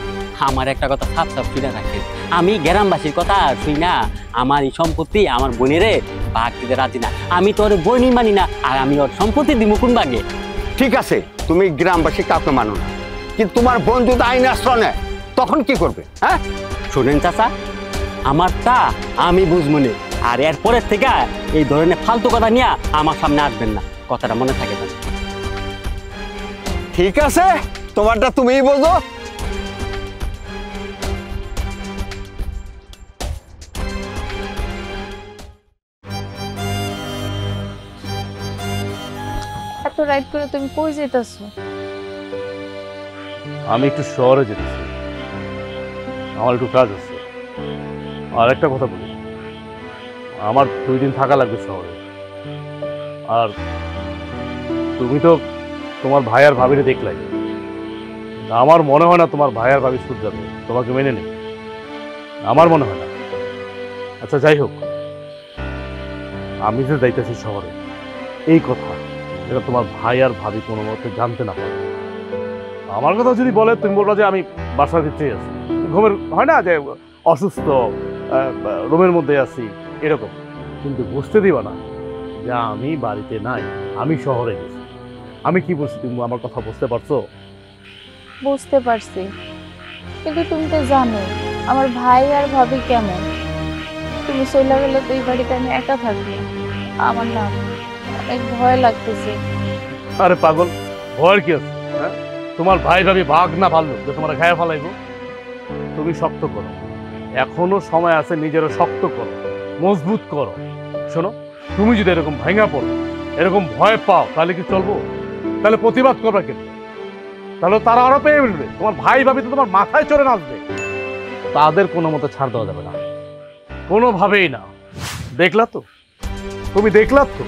আমার একটা কথা সাপ সাপ শুনে রাখেন, আমি গ্রামবাসীর কথা শুই না, আমার এই সম্পত্তি আমার বোনেরে ভাগ দিতে রাজি না। আমি তো ওর বোনই মানি না, আর আমি ওর সম্পত্তি দিব কোন ভাগে? ঠিক আছে, তুমি গ্রামবাসী কাউকে মানো না, কিন্তু তোমার বোন যদি আইন আশ্রয় নেয় তখন কি করবে? হ্যাঁ, শোনেন চাচা, আমারটা আমি বুঝমনি, আর এরপরের থেকে এই ধরনের ফালতু কথা নিয়ে আমার সামনে আসবেন না, কথাটা মনে থাকে না। ঠিক আছে, তোমারটা তুমিই বোঝো। এত রাইড করে তুমি কই যেতেছো? আমি একটু শহরে যেতেছি, আমার একটু কাজ আছে। আর একটা কথা বলি, আমার 2 দিন থাকা লাগবে শহরে। আর তুমি তো তোমার ভাই আর ভাবিরে দেখলাই, আমার মনে হয় না তোমার ভাই আর ভাবি সুদ যাবে তোমাকে মেনে নেই, আমার মনে হয় না। আচ্ছা যাই হোক, আমি যে যাইতেছি শহরে, এই কথা যেটা তোমার ভাই আর ভাবি কোনো মতে জানতে না পারে। আমার কথা যদি বলে তুমি বলবা যে আমি বাসার ভিতরেই আছি, ঘুমের হয় না যে অসুস্থ, রুমের মধ্যে আছি এরকম, কিন্তু বুঝতে দিবা না যে আমি বাড়িতে নাই, আমি শহরে গেছি। আমি কি বলছি তুমি আমার কথা বুঝতে পারছো? বুঝতে পারছি, কিন্তু তুমি তো জানো আমার ভাই আর ভাবি কেমন। তুমি চলে গেলে তো এই বাড়িতে আমি একা থাকবো, আমার না অনেক ভয় লাগতেছে। আরে পাগল, ভয়ের কি আছে? হ্যাঁ, তোমার ভাই ভাবি ভাগ না ভালো যে তোমার গায়ে ফালাইবো? তুমি শক্ত করো, এখনো সময় আছে, নিজেরও শক্ত করো, মজবুত করো। শোনো, তুমি যদি এরকম ভেঙা পড়ো, এরকম ভয় পাও, তাহলে কি চলবো? তাহলে প্রতিবাদ করবে কেন? তাহলে তারা আরো পেয়ে উঠবে, তোমার ভাই ভাবি তো তোমার মাথায় চড়ে নাচবে। তাদের কোনো মতে ছাড় দেওয়া যাবে না, কোনোভাবেই না। দেখলা তো, তুমি দেখলা তো,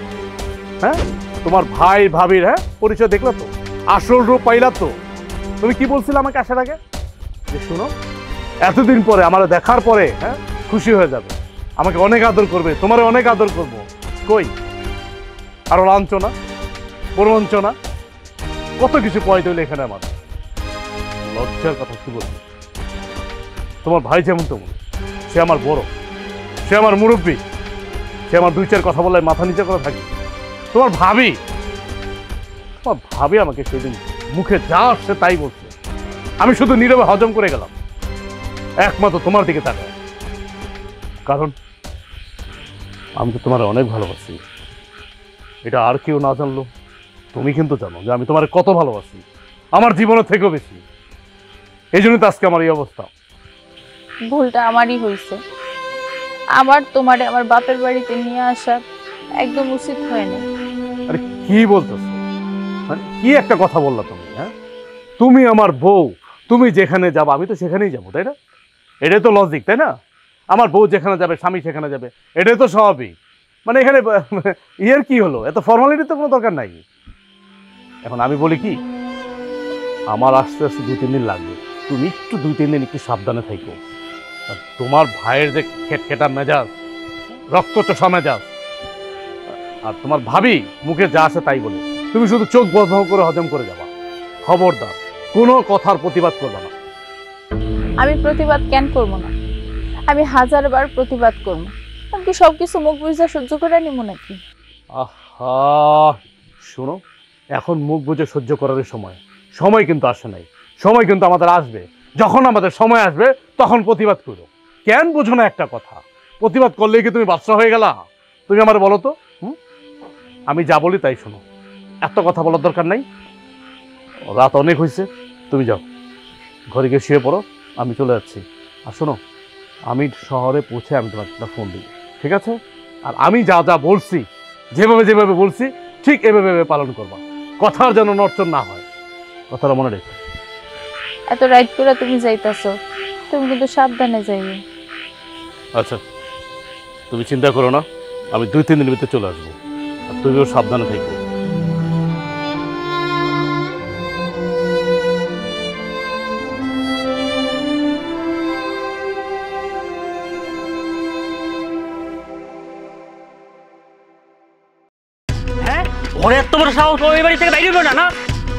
হ্যাঁ, তোমার ভাই ভাবির পরিচয় দেখলা তো, আসল রূপ পাইলা তো। তুমি কি বলছিলে আমাকে আসার আগে? যে শোনো, এতদিন পরে আমার দেখার পরে খুশি হয়ে যাবে, আমাকে অনেক আদর করবে, তোমার অনেক আদর করবো। কই, আরো লাঞ্ছনা, প্রবঞ্চনা, কত কিছু পয়েন্ট হইলে এখানে। আমার লজ্জার কথা কি বলবো? তোমার ভাই যেমন তেমন, সে আমার বড়, সে আমার মুরব্বী, সে আমার 2-4 কথা বলে মাথা নিচে করে থাকি। তোমার ভাবি আমাকে সেদিন মুখে যা আসছে তাই বলছে, আমি শুধু নীরবে হজম করে গেলাম, একমাত্র তোমার দিকে তাকায়। কারণ আমি তো তোমার অনেক ভালোবাসি, এটা আর কেউ না জানলো তুমি কিন্তু জানো যে আমি তোমার কত ভালোবাসি, আমার জীবনের থেকেও বেশি। এই জন্য তো আজকে আমার এই অবস্থা। ভুলটা আমারই হয়েছে, আমার তোমারে আমার বাপের বাড়িতে নিয়ে আসা একদম উচিত হয় না। আরে কি বলতেছো? কি একটা কথা বললা তুমি? হ্যাঁ, তুমি আমার বউ, তুমি যেখানে যাবো আমি তো সেখানেই যাবো, তাই না? এটাই তো লজিক, তাই না? আমার বউ যেখানে যাবে স্বামী সেখানে যাবে, এটাই তো স্বাভাবিক। মানে এখানে ইয়ের কি হলো? এত ফর্মালিটি তো কোনো দরকার নাই। এখন আমি বলি কি, আমার আস্তে আস্তে 2-3 দিন লাগবে, তুমি একটু 2-3 দিন একটু সাবধানে থাকো। তোমার ভাইয়ের যে খেটখেটা মেজাজ, রক্তচোষা মেজাজ, আর তোমার ভাবি মুখে যা আসে তাই বলে, তুমি শুধু চোখ বন্ধ করে হজম করে যাবা। খবরদার কোনো কথার প্রতিবাদ করবে না। আমি প্রতিবাদ কেন করবো না? আমি 1000বার প্রতিবাদ করবো। আমি কি সবকিছু মুখ বুঝে সহ্য করে নিব নাকি? আহা, শোনো, এখন মুখ বুঝে সহ্য করার সময় কিন্তু আসে নাই। সময় কিন্তু আমাদের আসবে, যখন আমাদের সময় আসবে তখন প্রতিবাদ করো। কেন বুঝো না একটা কথা? প্রতিবাদ করলেই কি তুমি বাদশা হয়ে গেলা? তুমি আমার বলো তো, আমি যা বলি তাই শোনো, এত কথা বলার দরকার নাই। রাত অনেক হয়েছে, তুমি যাও ঘরে গিয়ে শুয়ে পড়ো, আমি চলে যাচ্ছি। আর শোনো, আমি শহরে পৌঁছে আমি তোমাকে একটা ফোন দিই, ঠিক আছে? আর আমি যা যা বলছি, যেভাবে বলছি ঠিক এভাবে পালন করবা, কথার যেন নড়চড় না হয়, কথাটা মনে রেখো। এত রাইড করে তুমি যাইতাছো, তুমি কিন্তু সাবধানে যাইবে। আচ্ছা, তুমি চিন্তা করো না, আমি 2-3 দিনের ভিতরে চলে আসবো, আর তুমিও সাবধানে থাকবে। হ্যাঁ, ওর এত বড় সাহস, ওই বাড়ি থেকে বাইরে বেরো না।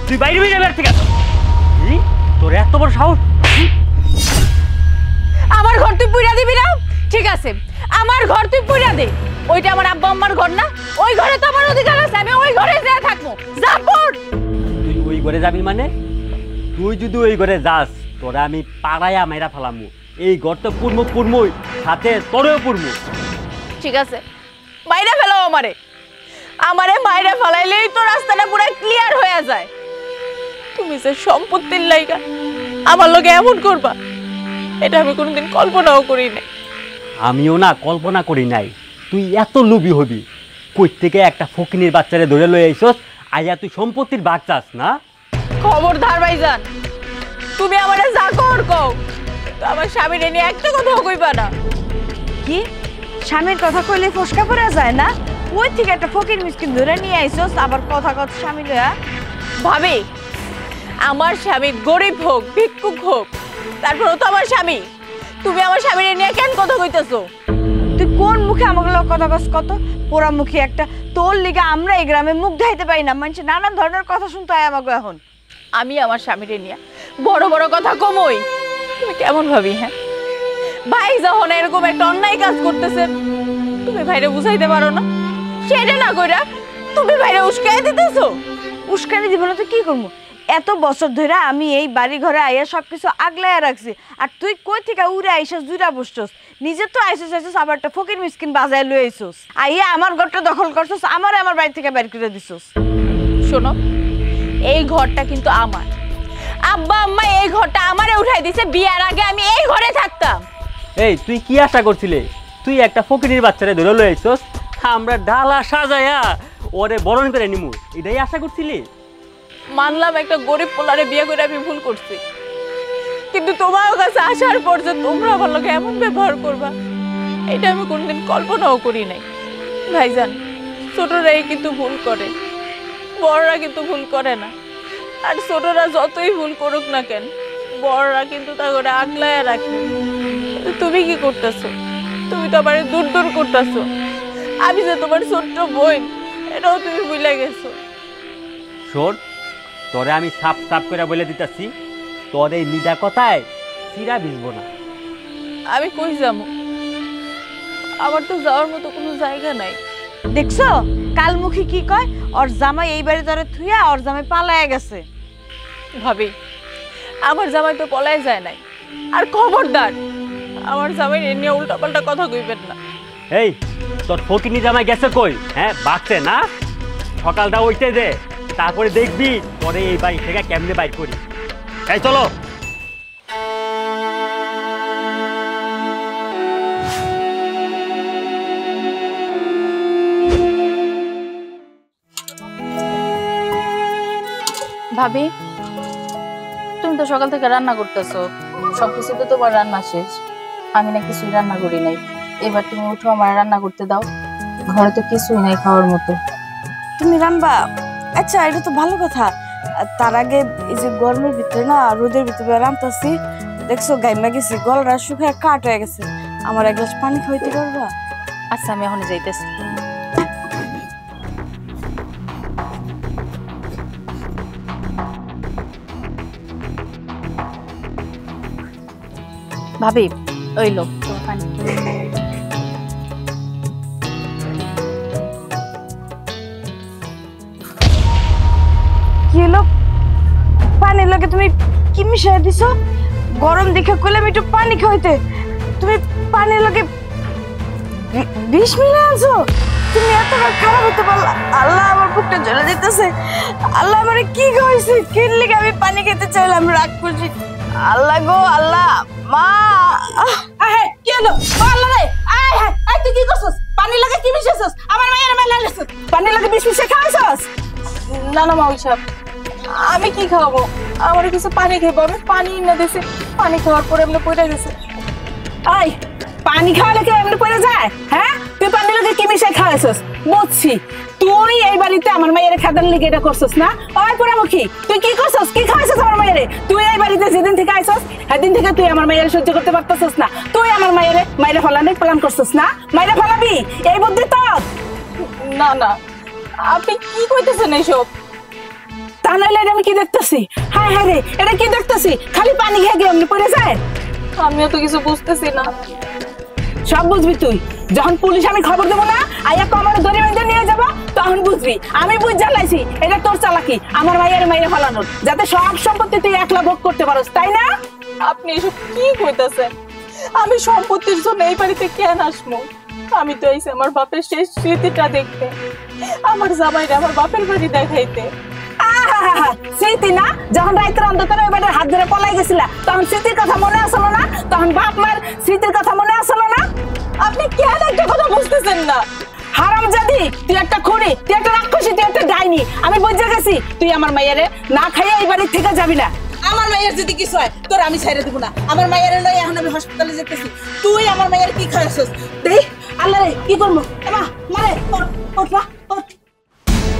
তুই বাইরে বেরিয়ে যাবে থেকে। তোর এত বড় সাহস! আমার ঘর তুই পুইরা দিবি না? ঠিক আছে, আমার ঘর তুই পুইরা দে। ওইটা আমার আব্বা আম্মার ঘর না? ওই ঘরে তো আমার অধিকার আছে, আমি ওই ঘরে যা থাকবো। যা পড়। তুই ওই ঘরে যাবি মানে? তুই যদি ওই ঘরে যাস তোরা আমি পাড়াইয়া মাইরা ফেলামু। এই ঘর তো পুরমুই সাথে তোরেও পুরমু। ঠিক আছে, মাইরা ফেলাও আমারে। আমারে মাইরা ফেলাইলেই তো রাস্তাটা পুরো ক্লিয়ার হয়ে যায়। তুমি যে সম্পত্তির লাইগা আমার লগে এমন করবা, এটা আমি কোনোদিন কল্পনাও করি নাই। আমিও না কল্পনা করি নাই তুই এত লোভী হবি। কই থেকে একটা ফকিনীর বাচ্চারে ধরে লই আইছস, আইয়া তুই সম্পত্তির ভাগ চাস না? খবরদার ভাইজান, তুমি আমারে যা কর কও, আমার স্বামীর নিয়ে একটা কথাও কইবা না। কি স্বামীর কথা কইলে ফসকা পড়া যায় না? ওই থেকে একটা ফকির মিসকিন ধরে নিয়ে আইছস, আবার কথা কথা স্বামী লয়া। ভাবি, আমার স্বামী গরিব হোক ভিক্ষুক হোক, তারপরেও তো আমার স্বামী। তুমি আমার স্বামীর নিয়ে কেন কথা কইতেছো? তুই কোন মুখে আমাকে কথা কস? কত পোড়া মুখে একটা। তোর লিগে আমরা এই গ্রামে মুখ ধাইতে পারি না, মানুষ নানান ধরনের কথা শুনতে হয় আমাকে এখন। আমি আমার স্বামীরে নিয়ে বড় বড় কথা কমই? তুমি কেমন ভাবি? হ্যাঁ, ভাই যখন এরকম একটা অন্যায় কাজ করতেছে, তুমি ভাইরে বুঝাইতে পারো না? সেটা না কইরা তুমি ভাইরে উস্কাই দিতেছো। উস্কানি দিব না তো কি করবো? এত বছর ধরে আমি এই বাড়ি ঘরে আইয়া সবকিছু আগলাইয়া রাখছি, আর তুই কই থেকে উড়ে আইসস জুড়া বসছস? নিজে তো আইসস আবার একটা ফকির মিসকিন বাজায় লই আইসস, আইয়া আমার ঘরটা দখল করছস, আমার বাড়ি থেকে বের করে দিছস। শোনো, এই ঘরটা কিন্তু আমার। আব্বা আম্মা এই ঘরটা আমারে উঠাই দিছে। বিয়ার আগে আমি এই ঘরে থাকতাম। এই তুই কি আশা করছিলি? তুই একটা ফকিনীর বাচ্চারে ধরে লই আইছস, আমরা ডালা সাজায়া ওরে বরণ করে নিমু, এটাই আশা করছিলি? মানলাম একটা গরিব পোলারে বিয়ে করে আমি ভুল করছি, কিন্তু তোমার কাছে আসার পর যে তোমরা আমার লোকে এমন ব্যবহার করবা, এটা আমি কোনদিন কল্পনাও করি নাই। ভাইজান, ছোটরাই কিন্তু ভুল করে, বড়রা কিন্তু ভুল করে না। আর ছোটরা যতই ভুল করুক না কেন, বড়রা কিন্তু তা করে আগলায় রাখে। তুমি কি করতেছো? তুমি তো আমার দূর দূর করতেছো। আমি যে তোমার ছোট্ট বোন, এটাও তুমি ভুলে গেছো। শোন, তোরে আমি সাপ সাপ করে বলে দিতেছি, তোর এই মিডা কথায় চিরা ভিজবো না। আমি কই যাবো? আমার তো যাওয়ার মতো কোনো জায়গা নাই। দেখছো কালমুখী কি কয়? ওর জামাই এই বাড়ি ধরে থুইয়া ওর জামাই পালায়া গেছে। ভাবি, আমার জামাই তো পলায় যায় নাই। আর খবরদার আমার জামাই নিয়ে উল্টাপাল্টা কথা কইবেন না। এই তোর ফকিনি জামাই গেছে কই? হ্যাঁ, বাঁচছে না? সকালটা উঠতে দে, তারপরে দেখবি তোরে এই বাড়ি থেকে কেমনে বাইর করি। এই চলো। ভাবি, তুমি তো সকাল থেকে রান্না করতেছো, সবকিছু তো তোমার রান্না শেষ। আমি না কিছুই রান্না করি নাই। এবার তুমি উঠো, আমার রান্না করতে দাও। ঘরে তো কিছুই নাই খাওয়ার মতো। তুমি রান্না? আচ্ছা, এটা তো ভালো কথা। তার আগে এই যে গরমের ভিতরে না, রোদের ভিতরে রান্তাছি, দেখছো গাইমা গেছি, গলাটা শুকায় কাট হয়ে গেছে। আমার এক গ্লাস পানি খাইতে পারবা? আচ্ছা, আমি এখন যাইতেছি। ভাবি, ওই লোক পানি। কি হলো? পানির লগে তুমি কি মিশাই দিছো? গরম দেখে কইলাম একটু পানি খাইতে, তুমি পানির লগে বিষ মিলে আনছো? তুমি এতবার খারাপ হতে পারলা? আল্লাহ, আমার বুকটা জ্বলে যেতেছে। আল্লাহ, আমারে কি খাইছে? কি লিগে আমি পানি খেতে চাইলাম, রাগ করছি। আল্লাহ গো আল্লাহ, মা! আহে কি হলো? আল্লাহ রে, আয় হায়, আয় তুই কি করছস? পানি লাগে কি মিশাইছস? আমার মায়ের মেলা লাগছস। পানি লাগে বিষ মিশাই খাইছস? না না মাউল সাহেব, আমি কি খাওয়াবো? আমার কিছু পানি খাইবো। আমি পানি না দিছি, পানি খাওয়ার পরে এমনি পড়ে গেছে। আয়, পানি খাওয়ালে কি এমনি পড়ে যায়? হ্যাঁ, তুই পানি লাগে কি মিশাই খাইছস? বুঝছি, তুই এই বাড়িতে আমার মায়ের খাদার লিগে এটা করছস না? ওই পোড়ামুখী, তুই কি করছস? কি খাইছস আমার মায়ের? তুই এই বাড়িতে যেদিন থেকে আইছস, সেদিন থেকে তুই আমার মায়ের সহ্য করতে পারতেছস না। তুই আমার মায়ের ফলানোর প্ল্যান করছস না? মায়ের ফলাবি, এই বুদ্ধি তোর? না না, আপনি কি কইতেছেন এইসব? তা নইলে এটা আমি কি দেখতেছি? হায় হায় রে, এটা কি দেখতেছি? খালি পানি খেয়ে গিয়ে এমনি পড়ে যায়। আমিও তো কিছু বুঝতেছি না। সব বুঝবি তুই। যখন পুলিশ আমি খবর দেবো না, আইয়া কমারে ধরে বেঁধে নিয়ে যাবো, তখন বুঝবি। আমি বুঝ জ্বালাইছি, এটা তোর চালাকি, আমার মাইয়ের মাইরে ফেলানোর, যাতে সব সম্পত্তি তুই একলা ভোগ করতে পারস, তাই না? আপনি এসব কি কইতাছেন? আমি সম্পত্তির জন্য এই বাড়িতে কেন আসবো? আমি তো আইছি আমার বাপের শেষ স্মৃতিটা দেখতে, আমার জামাইরে আমার বাপের বাড়ি দেখাইতে। আহা, স্মৃতি না? যখন রাইতের অন্ধকারে ওই বাড়ির হাত ধরে পলাই গেছিলা, তখন স্মৃতির কথা মনে আসলো না? তখন বাপ মার স্মৃতির কথা মনে আসলো না? আপনি কেন একটা কথা বুঝতেছেন না? হারামজাদি, তুই একটা খুনি, তুই একটা রাক্ষসী, তুই একটা ডাইনি। আমি বুঝে গেছি তুই আমার মাইয়ারে না খাইয়া এই বাড়ির থেকে যাবি না। আমার মায়ের যদি কিছু হয় তোর আমি ছেড়ে দেবো না। আমার মায়ের লই এখন আমি হাসপাতালে যেতেছি। তুই আমার মায়ের কি খাওয়াছিস? দেই আল্লাহ রে, কি করবো? এমা মারে, ওঠ মা, ওঠ।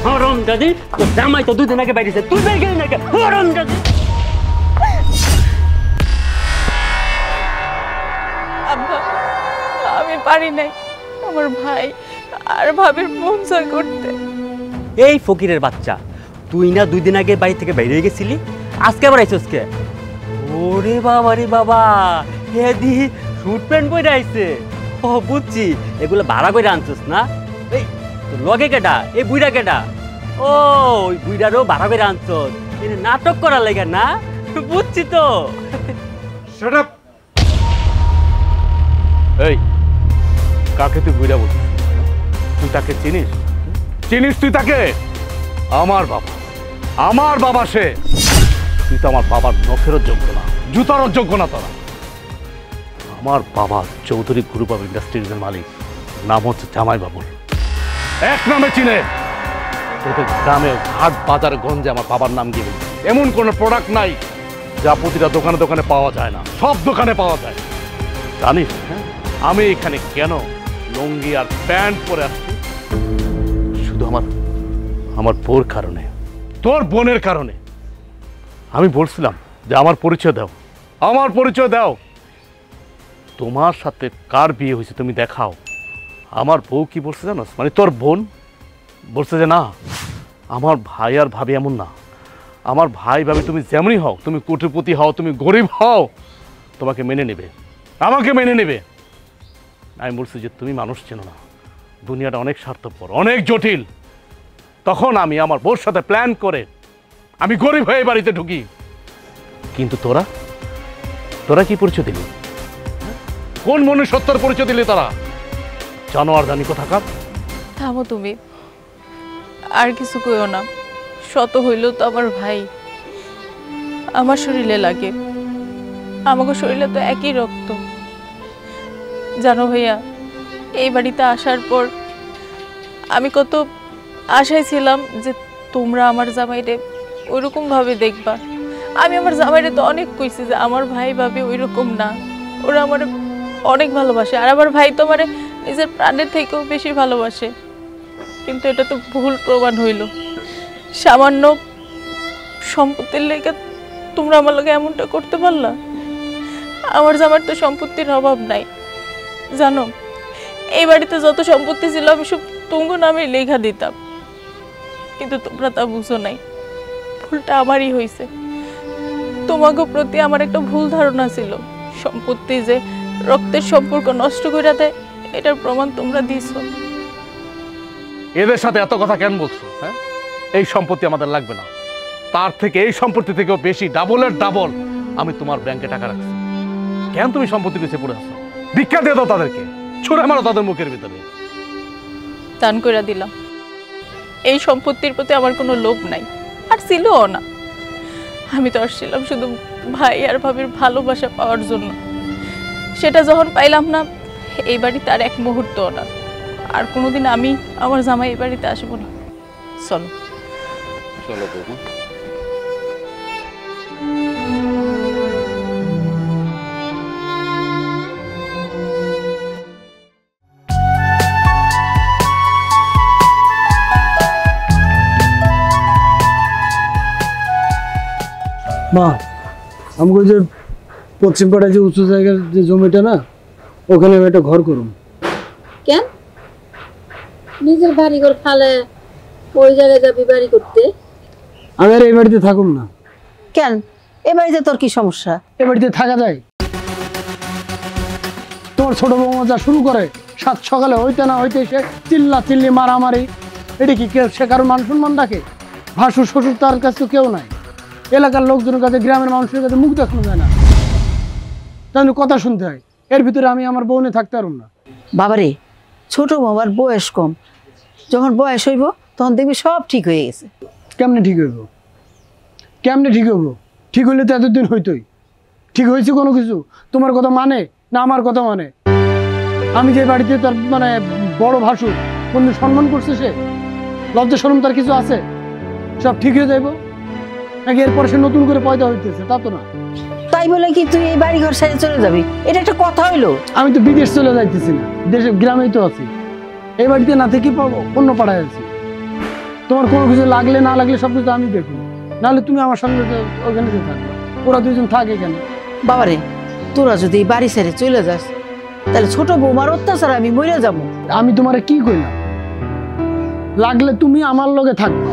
হরম দাদি, তোর জামাই তো 2 দিন আগে বাইরেছে, তুই বের গেলি না কেন? হরম দাদি। আব্বা, আমি পারি নাই আমার ভাই আর ভাবির মন জয় করতে। এই ফকিরের বাচ্চা, তুই না 2 দিন আগে বাড়ি থেকে বাইরে গেছিলি, আজকে আবার আইছস কে? ওরে বাবা রে বাবা, হে দি শুট প্যান্ট পরে আইছে। ও বুঝছি, এগুলো ভাড়া করে আনছস না? এই তোর লগে কেডা? এই বুইড়া কেডা? ও ওই বুইড়ারও ভাড়া করে আনছস, এটা নাটক করার লাগে না? বুঝছি তো। Shut up. এই কাকে তুই বুইড়া বলছিস? তুই তাকে চিনিস? চিনিস তুই তাকে? আমার বাবা, আমার বাবা সে। তুই তো আমার বাবার নখেরও যোগ্য না, জুতারও যোগ্য না তোরা। আমার বাবা চৌধুরী গ্রুপ অফ ইন্ডাস্ট্রিজের মালিক, নাম হচ্ছে জামাই বাবুর। এক নামে চিনে। তোদের গ্রামে হাট বাজার গঞ্জে আমার বাবার নাম গিয়ে এমন কোনো প্রোডাক্ট নাই যা প্রতিটা দোকানে দোকানে পাওয়া যায় না, সব দোকানে পাওয়া যায়। জানিস হ্যাঁ আমি এখানে কেন লুঙ্গি আর প্যান্ট পরে আসছি? শুধু আমার বোর কারণে, তোর বোনের কারণে। আমি বলছিলাম যে আমার পরিচয় দাও, আমার পরিচয় দাও। তোমার সাথে কার বিয়ে হয়েছে তুমি দেখাও। আমার বউ কি বলছে জানোস? মানে তোর বোন বলছে যে না, আমার ভাই আর ভাবি এমন না। আমার ভাই ভাবি তুমি যেমনই হও, তুমি কোটিপতি হও, তুমি গরিব হও, তোমাকে মেনে নেবে, আমাকে মেনে নেবে। আমি বলছি যে তুমি মানুষ চেনো না, দুনিয়াটা অনেক স্বার্থপর, অনেক জটিল। তখন আমি আমার বউর সাথে প্ল্যান করে আমি গরিব হয়ে বাড়িতে ঢুকি। কিন্তু তোরা তোরা কি পরিচয় দিলি? কোন মনুষ্যত্বর পরিচয় দিলি তোরা? জানোয়ার জানি কোথাকার। থামো তুমি, আর কিছু কইও না। শত হইলেও তো আমার ভাই, আমার শরীরে লাগে, আমাকে শরীরে তো একই রক্ত। জানো ভাইয়া, এই বাড়িতে আসার পর আমি কত আশায় ছিলাম যে তোমরা আমার জামাইরে ওইরকম ভাবে দেখবা। আমি আমার জামাইরে তো অনেক কইছি যে আমার ভাই ভাবে ওইরকম না, ওরা আমার অনেক ভালোবাসে, আর আমার ভাই তো আমার নিজের প্রাণের থেকেও বেশি ভালোবাসে। কিন্তু এটা তো ভুল প্রমাণ হইল। সামান্য সম্পত্তির লেগে তোমরা আমার লগে এমনটা করতে পারলা? আমার জামার তো সম্পত্তির অভাব নাই। জানো, এই বাড়িতে যত সম্পত্তি ছিল আমি সব তুঙ্গ নামে লেখা দিতাম, কিন্তু তোমরা তা বুঝো নাই। ভুলটা আমারই হয়েছে। তোমাকে প্রতি আমার একটা ভুল ধারণা ছিল, সম্পত্তি যে রক্তের সম্পর্ক নষ্ট করে দেয়, এটার প্রমাণ তোমরা দিছো। এদের সাথে এত কথা কেন বলছো? হ্যাঁ, এই সম্পত্তি আমাদের লাগবে না, তার থেকে এই সম্পত্তি থেকেও বেশি ডাবলের ডাবল আমি তোমার ব্যাংকে টাকা রাখছি। কেন তুমি সম্পত্তি পিছিয়ে পড়ে আসছো? ভিক্ষা দিয়ে দাও তাদেরকে, ছুঁড়ে মারো তাদের মুখের ভিতরে। দান করে দিলাম। এই সম্পত্তির প্রতি আমার কোনো লোভ নাই, আর ছিলও না। আমি তো আসছিলাম শুধু ভাই আর ভাবির ভালোবাসা পাওয়ার জন্য। সেটা যখন পাইলাম না, এই বাড়িতে আর এক মুহূর্তও না। আর কোনোদিন আমি আমার জামাই এই বাড়িতে আসবো না। চলো চলো বৌমা। মা, আমাকে যে পশ্চিম পাড়ায় যে উঁচু জায়গার যে জমিটা না, ওখানে আমি একটা ঘর করুম। কেন নিজের বাড়ি ঘর ফালে ওই জায়গায় যাবি বাড়ি করতে? আমি আর এই বাড়িতে থাকুম না। কেন এ বাড়িতে তোর কি সমস্যা? এ বাড়িতে থাকা যায়? তোমার তোমার ছোট বৌমা যা শুরু করে, সাত সকালে হইতে না হইতে সে চিল্লি মারামারি। এটা কি সে কারোর মান সম্মান রাখে? ভাসুর শ্বশুর তার কাছে কেউ নাই, এলাকার লোকজনের কাছে, গ্রামের মানুষের কাছে মুখ দেখানো যায় না, তাই কথা শুনতে হয়। এর ভিতরে আমি আমার বউ নিয়ে থাকতে পারব না। বাবারে, ছোট বৌমার বয়স কম, যখন বয়স হইব তখন দেখবি সব ঠিক হয়ে গেছে। কেমনে ঠিক হইব? কেমনে ঠিক হইব? ঠিক হইলে তো এতদিন হইতই। ঠিক হয়েছে কোনো কিছু? তোমার কথা মানে না আমার কথা মানে? আমি যে বাড়িতে তার মানে বড় ভাসুর, কোনদিন সম্মান করছে সে? লজ্জা শরম তার কিছু আছে? সব ঠিক হয়ে যাইব নাকি এরপরে সে নতুন করে পয়দা হইতেছে? তা তো না। তাই বলে কি তুই এই বাড়ি ঘর সাইডে চলে যাবি? এটা একটা কথা হইলো? আমি তো বিদেশ চলে যাইতেছি না, দেশে গ্রামেই তো আছি। এই বাড়িতে না থেকে অন্য পাড়ায় আছি। তোমার কোনো কিছু লাগলে না লাগলে সব কিছু আমি দেখবো, নাহলে তুমি আমার সঙ্গে ওখানে যে থাকবে, ওরা দুজন থাকে কেন? বাবারে, তোরা যদি এই বাড়ি ছেড়ে চলে যাস তাহলে ছোট বৌমার অত্যাচার আমি মরে যাবো। আমি তোমারে কি কইলাম? লাগলে তুমি আমার লগে থাকবা,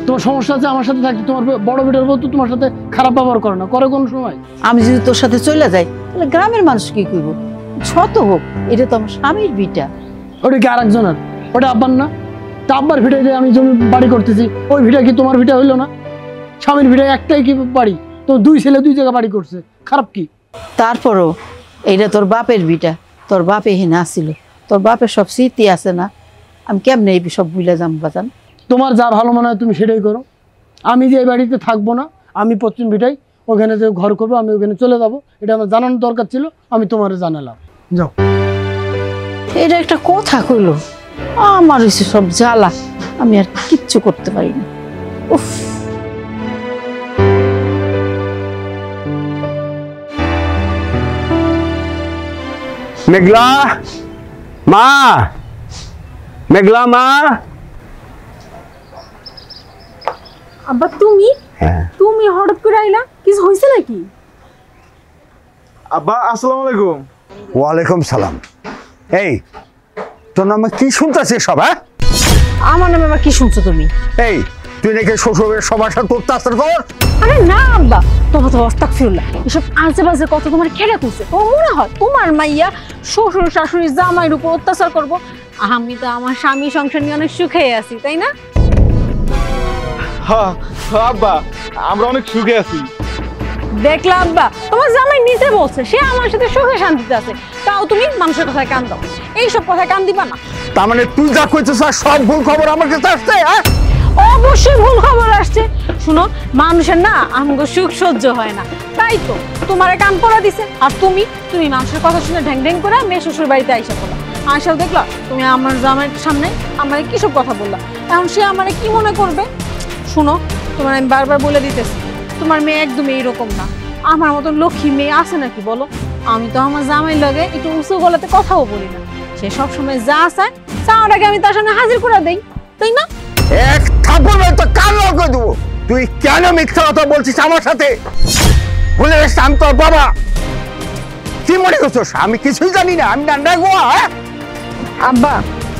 তোমার সমস্যা আছে আমার সাথে থাকতে। তোমার বড় বেটার বউ তো তোমার সাথে খারাপ ব্যবহার করে না, করে কোন সময়? আমি যদি তোর সাথে চলে যাই তাহলে গ্রামের মানুষ কি করবো? ছোট হোক, এটা তো আমার স্বামীর ভিটা। ওটা কি আর একজনের? ওটা আব্বার না? তা আব্বার ভিটায় যে আমি জমি বাড়ি করতেছি, ওই ভিটা কি তোমার ভিটা হইলো না? স্বামীর ভিটায় একটাই কি বাড়ি? তো দুই ছেলে দুই জায়গা বাড়ি করছে, খারাপ কি? তারপরও এইটা তোর বাপের ভিটা, তোর বাপে হিনা আসছিল, তোর বাপের সব স্মৃতি আছে না? আমি কেমনে এই সব ভুলে যাম বাজান? তোমার যা ভালো মনে হয় তুমি সেটাই করো। আমি যে এই বাড়িতে থাকবো না, আমি পশ্চিম ভিটাই ওখানে যে ঘর করবো, আমি ওখানে চলে যাবো। এটা আমার জানানোর দরকার ছিল, আমি তোমারে জানালাম। যাও। এটা একটা কথা কইলো, আমার হচ্ছে সব জ্বালা, আমি আর কিচ্ছু করতে পারি না। উফ। মেঘলা মা, মেঘলা মা। আব্বা তুমি হ্যাঁ, তুমি হঠাৎ করে আইলা, কিছু হয়েছে নাকি? আব্বা আসসালামু আলাইকুম। ওয়ালাইকুম সালাম। এই তোর নামে কি শুনতেছিস সব? হ্যাঁ, আমার নামে আবার কি শুনছো তুমি? এই তুই নাকি শ্বশুরের সবার সাথে অত্যাচার কর? আরে না আব্বা, তোমার তো আস্তাগফিরুল্লাহ, এসব আজে বাজে কথা তোমার খেড়ে কইছে। তোমার মনে হয় তোমার মাইয়া শ্বশুর শাশুড়ি জামাইয়ের উপর অত্যাচার করবো? আমি তো আমার স্বামী সংসার নিয়ে অনেক সুখে আছি, তাই না? হ্যাঁ আব্বা, আমরা অনেক সুখে আছি। দেখলা আব্বা, তোমার জামাই নিজে বলছে সে আমার সাথে সুখে শান্তিতে আছে, তাও তুমি মানুষের কথায় কান দাও। এইসব কথায় কান দিবা না। তার মানে তুই যা কইছিস সব ভুল খবর আমার কাছে আসছে? হ্যাঁ, অবশ্যই ভুল খবর আসছে। শুনো, মানুষের না আমগো সুখ সহ্য হয় না, তাই তো তোমারে কান পড়া দিছে। আর তুমি মানুষের কথা শুনে ঢ্যাং ঢ্যাং করে মেয়ে শ্বশুর বাড়িতে আইসা পড়লা। আইসাও দেখলা তুমি আমার জামাইয়ের সামনে আমারে কি সব কথা বললা। এখন সে আমারে কি মনে করবে? শুনো, তোমার আমি বারবার বলে দিতেছি, তোমার মেয়ে একদমই এইরকম না। আমার মতন লক্ষ্মী মেয়ে আছে নাকি বলো? আমি তো আমার জামাইয়ের লগে একটু উঁচু গলাতে কথাও বলি না। সে সবসময় যা চায় চাওয়াটাকে আমি তার সামনে হাজির করে দেই, তাই না? এক থাপ্পড় মেরে তো কান লাল করে দেবো। তুই কেন মিথ্যা কথা বলছিস আমার সাথে? বলে রেখেছিস আমি তোর বাবা। কি মনে করছিস আমি কিছুই জানি না? আমি নান্ডা গোয়া। হ্যাঁ, আব্বা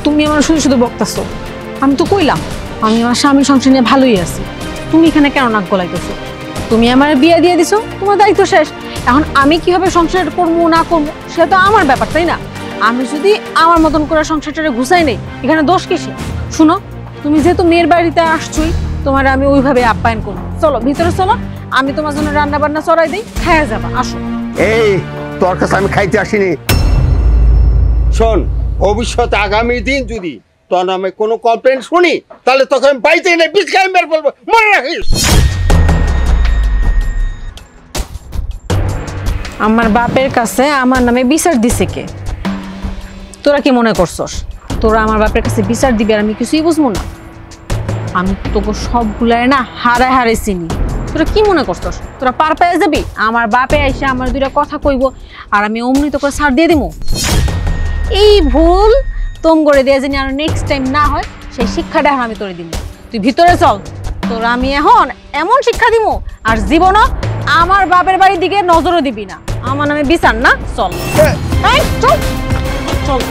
তুমি আমার শুধু শুধু বকতাছো। আমি তো কইলাম আমি আমার স্বামী সংসার নিয়ে ভালোই আছি, তুমি এখানে কেন নাক গলাইতেছো? তুমি আমার বিয়ে দিয়ে দিছো, তোমার দায়িত্ব শেষ। এখন আমি কিভাবে সংসার করবো না করবো সেটা তো আমার ব্যাপার, তাই না? আমি যদি আমার মতন করে সংসারটারে ঘুষাই নেই, এখানে দোষ কিসে? শুনো, তুমি যেহেতু মেয়ের বাড়িতে আসছোই, তোমার আমি ওইভাবে আপ্যায়ন করবো। চলো ভিতরে চলো, আমি তোমার জন্য রান্না বান্না চড়াই দিই, খাইয়া যাবা। আসো। এই তোর কাছে আমি খাইতে আসিনি। শোন, ভবিষ্যতে আগামী দিন যদি তোর নামে কোনো কমপ্লেন শুনি তাহলে তোকে আমি বাড়িতে এনে বিষ খাই মেরে বলবো, মনে রাখিস। আমার বাপের কাছে আমার নামে বিচার দিছে কে? তোরা কি মনে করছস তোরা আমার বাপের কাছে বিচার দিবি আর আমি কিছুই বুঝবো না? আমি তোকে সবগুলাই না হারায় হারাই চিনি। তোরা কি মনে করছস তোরা পার পেয়ে যাবি? আমার বাপে এসে আমার দুইটা কথা কইব আর আমি অমনি তোকে ছাড় দিয়ে দিব? এই ভুল তোম করে দিয়ে জানি আর নেক্সট টাইম না হয়, সেই শিক্ষাটা এখন আমি তোরে দিব। তুই ভিতরে চল, তোরা আমি এখন এমন শিক্ষা দিব আর জীবনও আমার বাপের বাড়ির দিকে নজরও দিবি না। আমার নামে বিচার না, চল চল চল।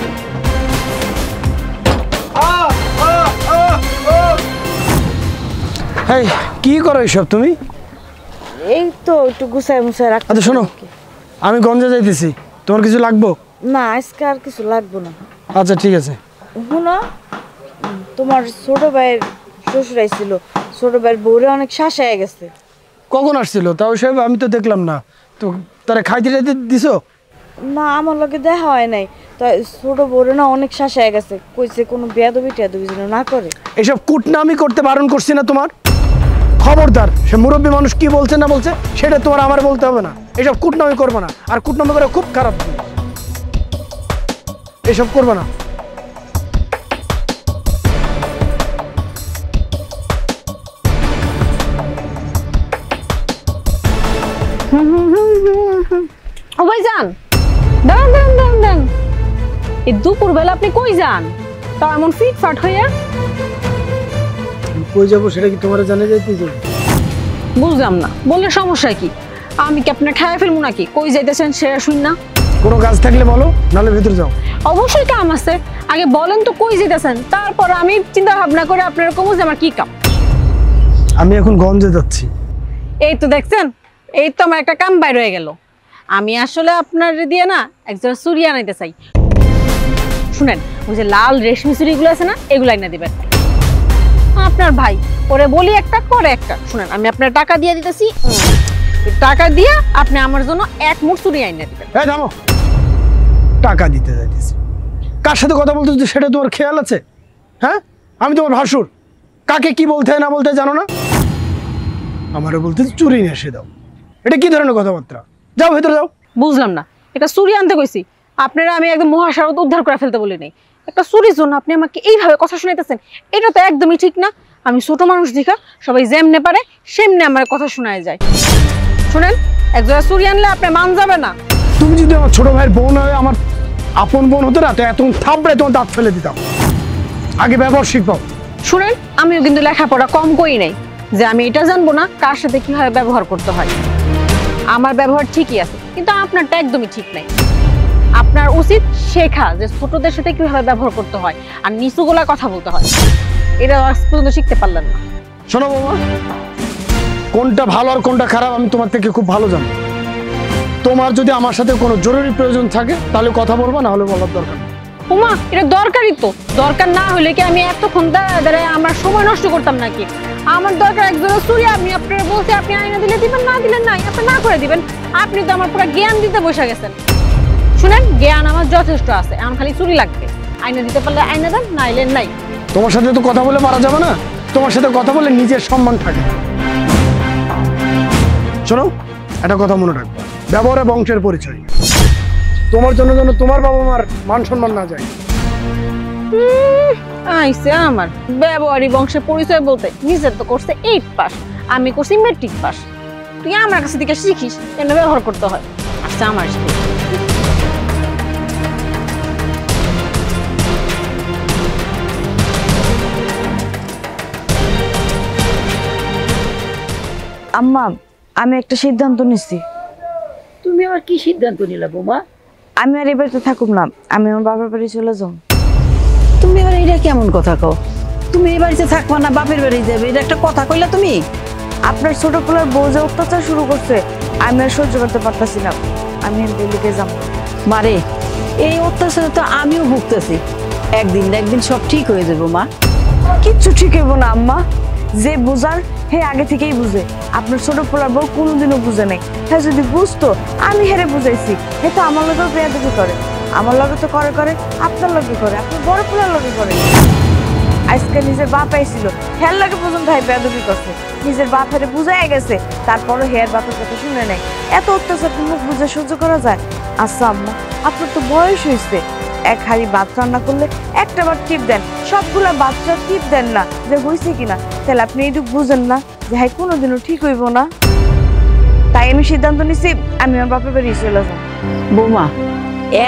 এই কি করো এইসব তুমি? এই তো একটু গুছাই মুছাই রাখ। আচ্ছা শোনো, আমি গঞ্জে যাইতেছি, তোমার কিছু লাগবো? না আজকে আর কিছু লাগবে না। আচ্ছা ঠিক আছে। শুনো, তোমার ছোট ভাইয়ের শ্বশুর আইছিল, ছোট ভাইয়ের বউরে অনেক শাসায় গেছে। কখন আসছিল তাও সাহেব? আমি তো দেখলাম না। তো তারা খাইতে টাইতে দিছো? না আমার লগে দেখা হয় নাই। তো ছোট বউরে না অনেক শাসায় গেছে, কইছে কোনো বেয়াদবি টেয়াদবি যেন না করে। এসব কুটনামি করতে বারণ করছি না তোমার? খবরদার, সে মুরব্বী মানুষ কি বলছে না বলছে সেটা তোমার আমার বলতে হবে না। এসব কুটনামি করবে না, আর কুটনামি করে খুব খারাপ। এসব করবে না। ও ভাইজান, দাঁড়ান দাঁড়ান দাঁড়ান দাঁড়ান, এই দুপুর বেলা আপনি কই যান? তাও এমন ফিটফাট হইয়া। কই যাবো সেটা কি তোমার জানা যাইতে? বুঝলাম না, বললে সমস্যা কি? আমি কি আপনার খায়া ফেলবো নাকি? কই যাইতেছেন সেটা শুন না। কোনো কাজ থাকলে বলো, নাহলে ভেতরে যাও। অবশ্যই কাম আছে, আগে বলেন তো কই যাইতেছেন, তারপর আমি চিন্তা ভাবনা করে আপনার কমু যে আমার কি কাম। আমি এখন গঞ্জে যাচ্ছি। এই তো দেখছেন, এই তো আমার একটা কাম বাইর হয়ে গেল। আমি আসলে আপনার দিয়ে না একজন চুরি আনাইতে চাই। শুনেন, ওই যে লাল রেশমি চুরিগুলো আছে না, এগুলো আইনা দিবেন। আপনার ভাই ওরে বলি একটা করে একটা। শুনেন, আমি আপনার টাকা দিয়ে দিতেছি, টাকা দিয়ে আপনি আমার জন্য এক মুঠ চুরি আইনা দিবেন। হ্যাঁ থামো, টাকা দিতে যাইতেছি? কার সাথে কথা বলতে সেটা তোমার খেয়াল আছে? হ্যাঁ, আমি তোমার ভাসুর, কাকে কি বলতে হয় না বলতে জানো না? আমারও বলতে চুরি নিয়ে এসে দাও, এটা কি ধরনের কথাবার্তা? যাও ভেতরে যাও। বুঝলাম না, এটা চুরি আনতে কইছি, আপনারা আমি একদম মহাসারত উদ্ধার করে ফেলতে বলি নাই। একটা চুরির জন্য আপনি আমাকে এইভাবে কথা শুনাইতেছেন, এটা তো একদমই ঠিক না। আমি ছোট মানুষ দেখা সবাই যেমনে পারে সেমনে আমার কথা শোনায় যায়। শুনেন, একজোড়া চুরি আনলে আপনি মান যাবে না। তুমি যদি আমার ছোট ভাইয়ের বোন হয়, আমার আপন বোন হতো না, তো এত থাপড়ে তোমার দাঁত ফেলে দিতাম। আগে ব্যবহার শিখবো। শুনেন, আমিও কিন্তু লেখাপড়া কম করি নাই যে আমি এটা জানবো না কার সাথে কিভাবে ব্যবহার করতে হয়। আমার ব্যবহার ঠিকই আছে, কিন্তু আপনারটা একদমই ঠিক নাই। আপনার উচিত শেখা যে ছোটদের সাথে কিভাবে ব্যবহার করতে হয় আর নিচু গলায় কথা বলতে হয়। এটা আজ পর্যন্ত শিখতে পারলেন না। শোনো বাবা, কোনটা ভালো আর কোনটা খারাপ আমি তোমার থেকে খুব ভালো জানি। তোমার যদি আমার সাথে কোনো জরুরি প্রয়োজন থাকে তাহলে কথা বলবো, না হলে বলার দরকার নেই। ওমা, এটা দরকারই তো। দরকার না হলে কি আমি এতক্ষণ দাঁড়ায় দাঁড়ায় আমার সময় নষ্ট করতাম নাকি? আমার দরকার একজনের চুরি, আমি আপনারা বলতে আপনি আইনা দিলে দিবেন, না দিলেন নাই, আপনি না করে দিবেন। আপনি তো আমার পুরো জ্ঞান দিতে বসে গেছেন। শুনেন, জ্ঞান আমার যথেষ্ট আছে, এখন খালি চুরি লাগবে। আইনা দিতে পারলে আইনা দেন, নাইলে নাই। তোমার সাথে তো কথা বলে পারা যাবে না, তোমার সাথে কথা বলে নিজের সম্মান থাকে। শোনো, একটা কথা মনে রাখবে, ব্যবহারে বংশের পরিচয়। তোমার জন্য যেন তোমার বাবা মার মান সম্মান না যায়। আইসে আমার ব্যবহারী বংশের পরিচয় বলতে, নিজের তো করছে 8 পাস, আমি করছি মেট্রিক পাস। তুই আমার কাছে থেকে শিখিস কেন ব্যবহার করতে হয়। আচ্ছা, আমার আম্মা, আমি একটা সিদ্ধান্ত নিচ্ছি। তুমি আবার কি সিদ্ধান্ত নিলা বৌমা? আমি আর এবার তো থাকুম না, আমি আমার বাবার বাড়ি চলে যাও। তুমি আবার এটা কেমন কথা কও? তুমি এই বাড়িতে থাকবা না বাপের বাড়ি যাবে, এটা একটা কথা কইলা তুমি? আপনার ছোট পোলার বউ যে অত্যাচার শুরু করছে, আমি আর সহ্য করতে পারতাছি না, আমি দিল্লিতে যাবো। মারে, এই অত্যাচার তো আমিও ভুগতেছি, একদিন না একদিন সব ঠিক হয়ে যাবো মা। কিচ্ছু ঠিক হইব না আম্মা, যে বুঝার হে আগে থেকেই বুঝে। আপনার ছোট পোলার বউ কোনোদিনও বুঝে নাই। হ্যাঁ, যদি বুঝতো আমি হেরে বুঝাইছি, হে তো আমার লগেও বেয়াদবি করে। আমার লগে তো করে করে, আপনার লগে করে, আপনার বড় পোলার লগে করে। আজকে নিজের বাপ আইছিল, হের লগে পর্যন্ত হাই বেয়াদবি করছে। নিজের বাপ হেরে বুঝাই গেছে, তারপরও হের বাপের কথা শুনে নেয়। এত অত্যাচার মুখ বুঝে সহ্য করা যায়? আচ্ছা আম্মা, আপনার তো বয়স হয়েছে, এক হাড়ি ভাত রান্না করলে একটা বার টিপ দেন, সবগুলা বাচ্চা টিপ দেন না যে হয়েছে কিনা। তাহলে আপনি এইটুকু বুঝেন না যে হ্যাঁ কোনোদিনও ঠিক হইব না? তাই আমি সিদ্ধান্ত নিছি, আমি আমার বাপের বাড়ি চলে যাবো। বৌমা,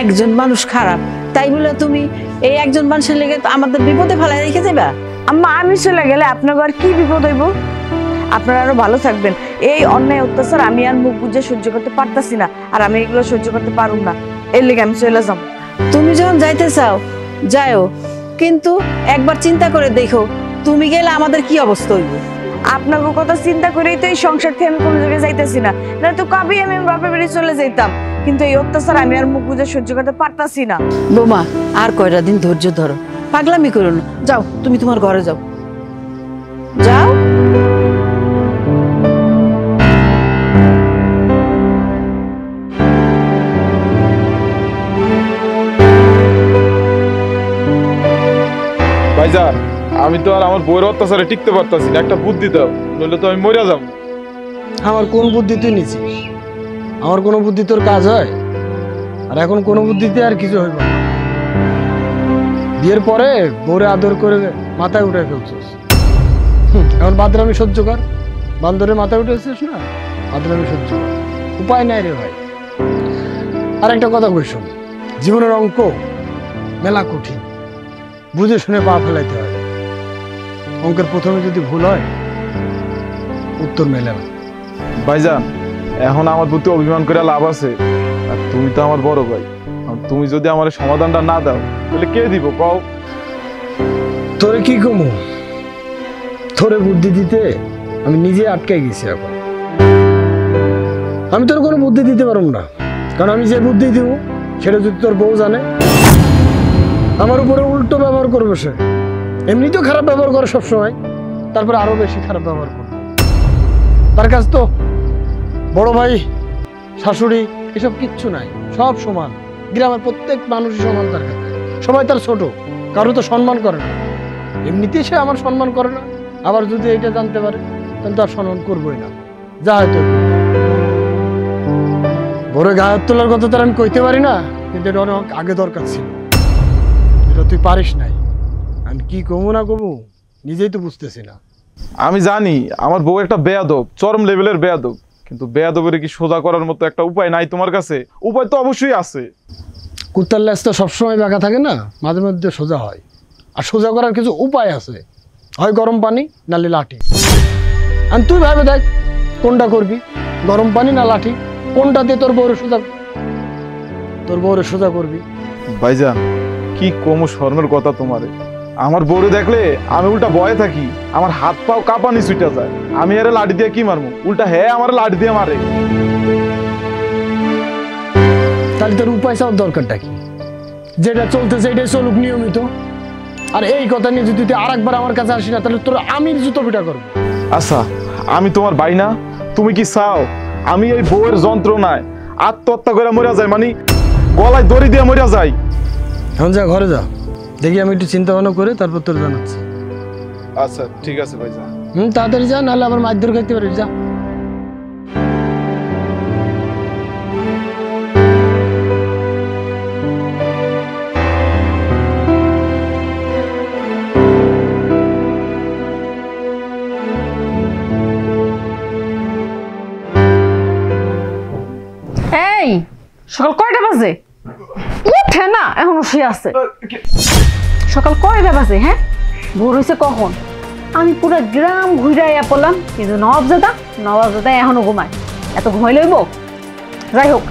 একজন মানুষ খারাপ তাই বলে তুমি এই একজন মানুষের লেগে আমাদের বিপদে ফেলাই রেখে যাবা? আম্মা, আমি চলে গেলে আপনার আর কি বিপদ হইব? আপনারা আরো ভালো থাকবেন। এই অন্যায় অত্যাচার আমি আর মুখ বুঝে সহ্য করতে পারতাছি না, আর আমি এগুলো সহ্য করতে পারুম না, এর লেগে আমি চলে যাবো। তুমি যখন যাইতে চাও যাও, কিন্তু একবার চিন্তা করে দেখো তুমি গেলে আমাদের কি অবস্থা হইব। আপনাকে কথা চিন্তা করেই তো এই সংসার থেকে আমি কোনো জায়গায় যাইতেছি না, না তো কবেই আমি বাপের বাড়ি চলে যাইতাম। কিন্তু এই অত্যাচার আমি আর মুখ বুঝে সহ্য করতে পারতাছি না। বোমা আর কয়টা দিন ধৈর্য ধরো, পাগলামি করো না। যাও তুমি তোমার ঘরে যাও, যাও। ভাইজান আমি তো আর আমার বউয়ের অত্যাচারে টিকতে পারতাছি না, একটা বুদ্ধি দাও, নইলে তো আমি মরে যাব। আমার কোন বুদ্ধি তুই নিছিস? আমার কোনো বুদ্ধি তোর কাজ হয়? আর এখন কোনো বুদ্ধিতে আর কিছু হইব না। বিয়ের পরে বউরে আদর করে মাথায় উঠে ফেলছিস। এখন বাদরামি সহ্য কর। বান্দরে মাথায় উঠেছিস না, বাদরামি সহ্য কর, উপায় নাই রে ভাই। আর একটা কথা কই শোন, জীবনের অঙ্ক মেলা কঠিন, বুঝে শুনে পা ফেলাইতে হয়। অঙ্কের প্রথমে যদি ভুল হয় উত্তর মেলে না। ভাইজান এখন আমার প্রতি অভিমান করে লাভ আছে? আর তুমি তো আমার বড় ভাই, তুমি যদি আমার সমাধানটা না দাও তাহলে কে দিব কও? তোরে কি কমু? তোরে বুদ্ধি দিতে আমি নিজে আটকে গেছি। এখন আমি তোর কোনো বুদ্ধি দিতে পারবো না, কারণ আমি যে বুদ্ধি দিব সেটা যদি তোর বউ জানে, আমার উপরে উল্টো ব্যবহার করবে সে। এমনিতেও খারাপ ব্যবহার করে সবসময়, তারপরে আরো বেশি খারাপ ব্যবহার করবে। তার কাছে তো বড় ভাই শাশুড়ি এসব কিচ্ছু নাই, সব সমান। গ্রামের প্রত্যেক মানুষই সমান তার কাছে, সবাই তার ছোট, কারো তো সম্মান করে না। এমনিতেই সে আমার সম্মান করে না, আবার যদি এটা জানতে পারে তাহলে তার সম্মান করবোই না। যা হয়তো বড় গায়ের তোলার কথা তার আমি কইতে পারি না, কিন্তু এটা অনেক আগে দরকার ছিল। এটা তুই পারিস নাই, আমি কি কমু না কমু নিজেই তো বুঝতেছি না। আমি জানি আমার বউ একটা বেয়াদব, চরম লেভেলের বেয়াদব, কিন্তু বেয়াদবের কি সোজা করার মতো একটা উপায় নাই তোমার কাছে? উপায় তো অবশ্যই আছে। কুত্তার লেজ তো সবসময় বাঁকা থাকে না, মাঝে মধ্যে সোজা হয়। আর সোজা করার কিছু উপায় আছে, হয় গরম পানি নালে লাঠি। আর তুই ভাবে দেখ কোনটা করবি, গরম পানি না লাঠি, কোনটাতে তোর বউরে সোজা করবি? ভাইজান কি কম শর্মের কথা তোমারে। আমার বউরে দেখলে আমি উল্টা ভয়ে থাকি, আমার হাত পাও কাঁপানি ছুটে যায়। আমি আরে লাঠি দিয়ে কি মারবো, উল্টা হ্যাঁ আমার লাঠি দিয়ে মারে। তাহলে তোর উপায় চাওয়ার দরকারটা কি? যেটা চলতেছে এটাই চলুক নিয়মিত। আর এই কথা নিয়ে যদি তুই আরেকবার আমার কাছে আসি না, তাহলে তোর আমি জুতো পিটা করবো। আচ্ছা আমি তোমার ভাই না? তুমি কি চাও আমি এই বউয়ের যন্ত্রণায় আত্মহত্যা করে মরে যায়, মানে গলায় দড়ি দিয়ে মরে যায়? এখন যা ঘরে যা, দেখি আমি একটু চিন্তা ভাবনা করে তারপর তোর জানাচ্ছি। আচ্ছা ঠিক আছে ভাইজান। তাড়াতাড়ি যা, নাহলে আবার মাছ ধরে খাইতে পারিস। যা। এই সকাল কয়টা বাজে? উঠে না, এখনো শুয়ে আছে। সকাল কয়টা বাজে? হ্যাঁ ভোর হয়েছে কখন? আমি পুরো গ্রাম ঘুরে পড়লাম, কিন্তু নবাবজাদা এখনো ঘুমায়। এত ঘুমাই লইব? যাই হোক,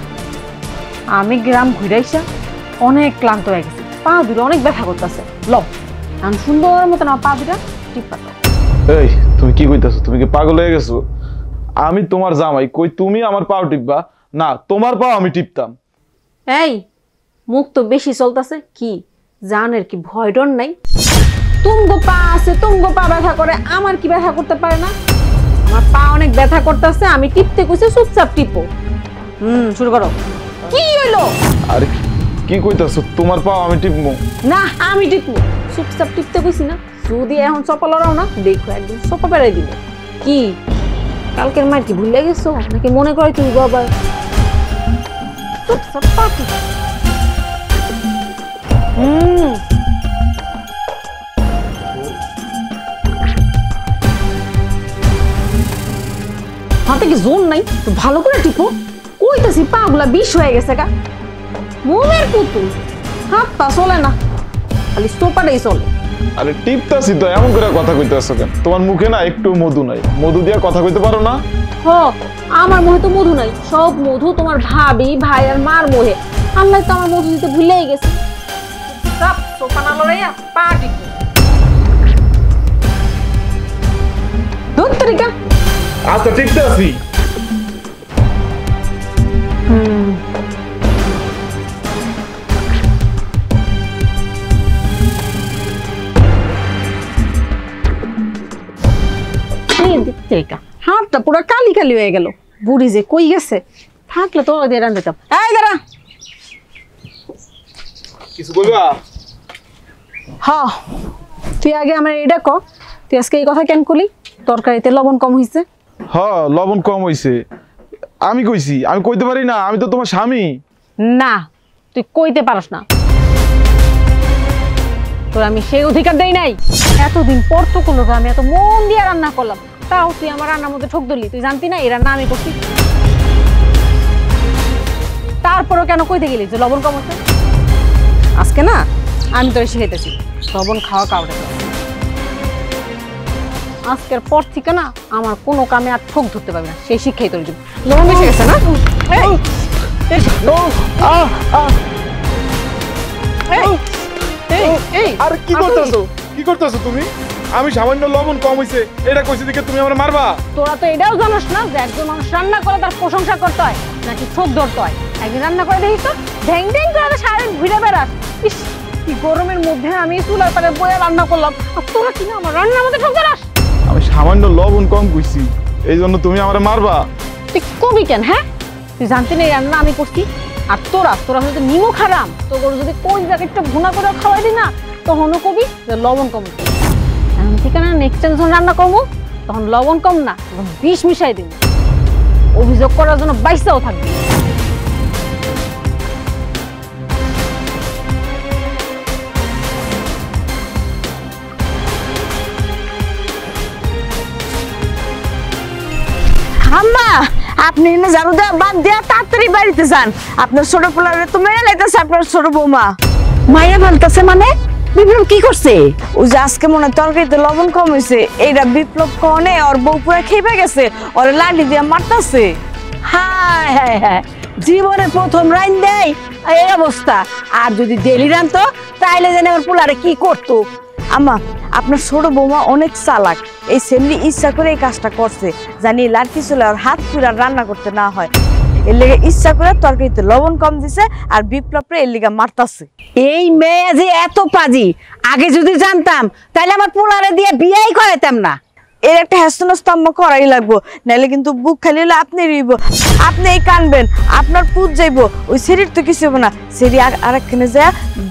আমি গ্রাম ঘুরাইছা অনেক ক্লান্ত হয়ে গেছি, পা দুটো অনেক ব্যথা করতেছে। ল আমি সুন্দর মতন আমার পা দুটা টিপা। এই তুমি কি কইতাছো? তুমি কি পাগল হয়ে গেছো? আমি তোমার জামাই, কই তুমি আমার পাও টিপবা? না, তোমার পাও আমি টিপতাম। এই মুখ তো বেশি চলতেছে, কি জানের কি ভয় ডর নাই? তুমগো পা আছে, তুমগো পা ব্যথা করে, আমার কি ব্যথা করতে পারে না? আমার পা অনেক ব্যথা করতেছে, আমি টিপতে কইছি, চুপচাপ টিপো। শুরু করো। কি হইলো? আরে কি কইতাছো? তোমার পাও আমি টিপবো? না আমি টিপবো, চুপচাপ টিপতে কইছি না। যদি এখন চপা লড়াও না, দেখো একদিন চপা পেড়াই দিবে। কি কালকের মার কি ভুলে গেছো নাকি মনে করে তুই বাবা? চুপচাপ পা টিপ। হাতে কি জোর নাই? তো ভালো করে টিপো। কইতাছি পা গুলা বিষ হয়ে গেছে গা। মোমের পুতুল, হাত পা চলে না, খালি সোপাটাই চলে। আরে টিপতাছি তো, এমন করে কথা কইতাছো কেন? তোমার মুখে না একটু মধু নাই, মধু দিয়ে কথা কইতে পারো না? হ, আমার মুখে তো মধু নাই, সব মধু তোমার ভাবি ভাই আর মার মুখে। আল্লাহ তো আমার মধু দিতে ভুলেই গেছে। সব সোপা না লড়াইয়া পা টিপো। তরিকা আচ্ছা ঠিক আছে হাতটা পুরো কালি কালি হয়ে গেল। বুড়ি যে কই গেছে, থাকলে তো দিয়ে রান দিতাম। এই দাঁড়া, কিছু বলবা? হ্যাঁ তুই আগে আমার এটা ক, তুই আজকে এই কথা কেন করলি? তরকারিতে লবণ কম হয়েছে। হ্যাঁ লবণ কম হয়েছে। আমি কইছি? আমি কইতে পারি না, আমি তো তোমার স্বামী। না তুই কইতে পারস না, তোর আমি সেই অধিকার দেই নাই। এতদিন পর তো কোনো আমি এত মন দিয়ে রান্না করলাম, তাও তুই আমার রান্নার মধ্যে ঠক দিলি। তুই জানতি না এই রান্না আমি করছি? তারপরও কেন কইতে গেলি যে লবণ কম হচ্ছে? আজকে না আমি তোর শিখাইতেছি লবণ খাওয়া কাউরে। আজকের পর থেকে না আমার কোনো কামে আর ঠক ধরতে পারবি না, সেই শিক্ষাই তোর দিব। লবণ বেশি গেছে না? আর কি করতেছো? কি করতেছো তুমি? আমি সামান্য লবণ কম হইছে এটা কইছি দেখে তুমি আমারে মারবা? তোরা তো এটাও জানোস না যে একজন মানুষ রান্না করে তার প্রশংসা করতে হয় নাকি ঠোক ধরতে হয়। একদিন রান্না করে দেখিস তো ঢ্যাং ঢ্যাং করে সারাদিন ঘুরে বেড়াস। ইস কি গরমের মধ্যে আমি চুলার পারে বয়ে রান্না করলাম, আর তোরা কিনা আমার রান্নার মধ্যে ঠোক ধরাস। আমি সামান্য লবণ কম কইছি এই জন্য তুমি আমারে মারবা? তুই কবি কেন? হ্যাঁ তুই জানতি না এই রান্না আমি করছি? আর তোরা হয়তো নিমো খারাম, তো যদি কোন জায়গায় একটু ভুনা করে খাওয়াই দি না তখনও কবি যে লবণ কম। এখন ঠিক না, নেক্সট টাইম যখন রান্না করবো তখন লবণ কম না তখন বিষ মিশাই দিব। অভিযোগ করার জন্য বাইশটাও থাকবে। আম্মা আপনি এনে ঝাড়ু দেওয়া বাদ দিয়া তাড়াতাড়ি বাড়িতে যান। আপনার ছোট পোলারে তো মেরে লাইতেছে আপনার ছোট বৌমা। মাইয়া ফেলতেছে মানে? বিপ্লব কি করছে? ওই যে আজকে মনে হয় তরকারিতে লবণ কম হয়েছে, এইটা বিপ্লব কনে ওর বউ পুরা খেয়ে গেছে, ওর লাঠি দিয়ে মারতাছে। হায় হায় হায়, জীবনে প্রথম রাইন দেয় এই অবস্থা। আর যদি ডেলি রানতো তাইলে জানে আমার পোলারে কি করতো। আম্মা আপনার ছোট বৌমা অনেক চালাক, এই সেমনি ইচ্ছা করে এই কাজটা করছে, জানি লাঠি চলে আর হাত পুরা রান্না করতে না হয়। এর লেগে ইচ্ছা করে তরকারিতে লবণ কম দিছে আর বিপ্লবরে এর লেগে মারতাছে। এই মেয়ে যে এত পাজি, আগে যদি জানতাম তাহলে আমার পোলারে দিয়ে বিয়েই করাইতাম না। এর একটা হ্যাস্তম্ভ করাই লাগবো, নাহলে কিন্তু বুক খালি হলে আপনি রইব, আপনি এই কানবেন, আপনার পুত যাইব, ওই শরীর তো কিছু হবে না, সেরি আরেকখানে যা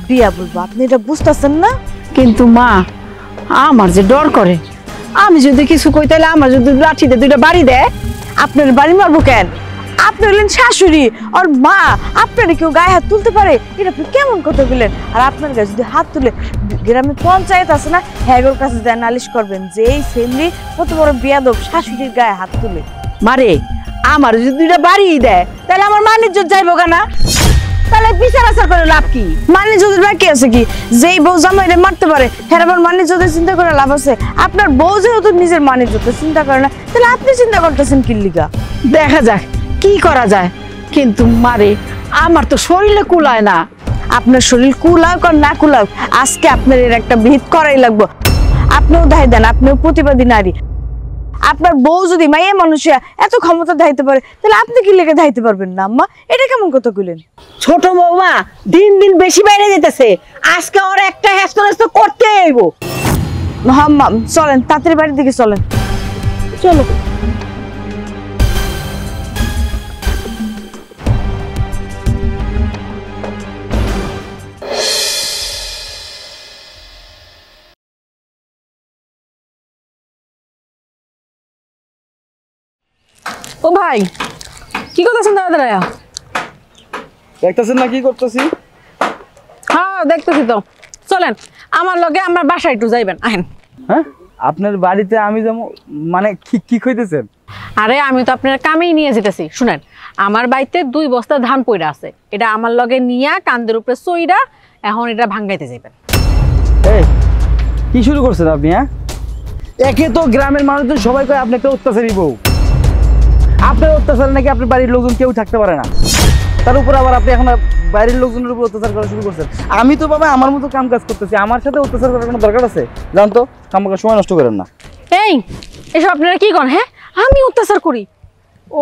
বিয়া বলবো। আপনি এটা বুঝতেছেন না? কিন্তু মা আমার যে ডর করে, আমি যদি কিছু কই তাহলে আমার যদি লাঠিতে দুইটা বাড়ি দেয়। আপনার বাড়ি মারবো কেন? আপনি হলেন শাশুড়ি আর মা, আপনার কেউ গায়ে হাত তুলতে পারে? এটা আপনি কেমন কথা বললেন? আর আপনার গায়ে যদি হাত তুলে গ্রামে পঞ্চায়েত আছে না, হ্যাগোর কাছে যায় নালিশ করবেন যে এই ফ্যামিলি কত বড় বেয়াদব, শাশুড়ির গায়ে হাত তুলে। মারে আমার যদি দুইটা বাড়ি দেয় তাহলে আমার মান ইজ্জত যাইবো কেনা? তাহলে বিচার আচার করে লাভ কি? মানে যদি বাকি আছে কি, যেই বউ জামাইরে মারতে পারে হ্যাঁ আবার মানে যদি চিন্তা করে লাভ আছে? আপনার বউ যেহেতু নিজের মানে যত চিন্তা করে না, তাহলে আপনি চিন্তা করতেছেন কি লিগা? দেখা যাক কি করা যায়। কিন্তু মারে আমার তো শরীরে কুলায় না। আপনার শরীর কুলাক আর না কুলাক, আজকে আপনার এর একটা ভিত করাই লাগবো। আপনিও দায় দেন, আপনিও প্রতিবাদী নারী। আপনার বউ যদি মাইয়া মানুষিয়া এত ক্ষমতা ধাইতে পারে, তাহলে আপনি কি লেগে ধাইতে পারবেন না? আম্মা এটা কেমন কথা কইলেন? ছোট বৌমা দিন দিন বেশি বাইরে যেতেছে, আজকে ওর একটা হেস্তনেস্ত করতে হইব। আম্মা চলেন তাড়াতাড়ি বাড়ির দিকে চলেন। চলো। ও ভাই কি করতেছেন? দাঁড়া দাঁড়া, দেখতেছেন না কি করতেছি? হ্যাঁ দেখতেছি তো। চলেন আমার লগে আমার বাসায় একটু যাইবেন, আহেন। হ্যাঁ আপনার বাড়িতে আমি যেমন মানে কি কইতেছেন? আরে আমি তো আপনার কামেই নিয়ে যেতেছি। শুনেন, আমার বাড়িতে 2 বস্তা ধান পইরা আছে, এটা আমার লগে নিয়া কান্দের উপরে চইরা এখন এটা ভাঙ্গাইতে যাইবেন। এই কি শুরু করছেন আপনি? হ্যাঁ একে তো গ্রামের মানুষজন সবাই কয় আপনি একটা অত্যাচারী বউ, আপনার অত্যাচারে নাকি আপনার বাড়ির লোকজন কেউ থাকতে পারে না, তার উপর আবার আপনি এখন বাইরের লোকজনের উপর অত্যাচার করা শুরু করছেন। আমি তো বাবা আমার মতো কাম কাজ করতেছি, আমার সাথে অত্যাচার করার কোনো দরকার আছে? জান তো, কাম সময় নষ্ট করেন না। এই এসব আপনারা কি করেন? হ্যাঁ, আমি অত্যাচার করি?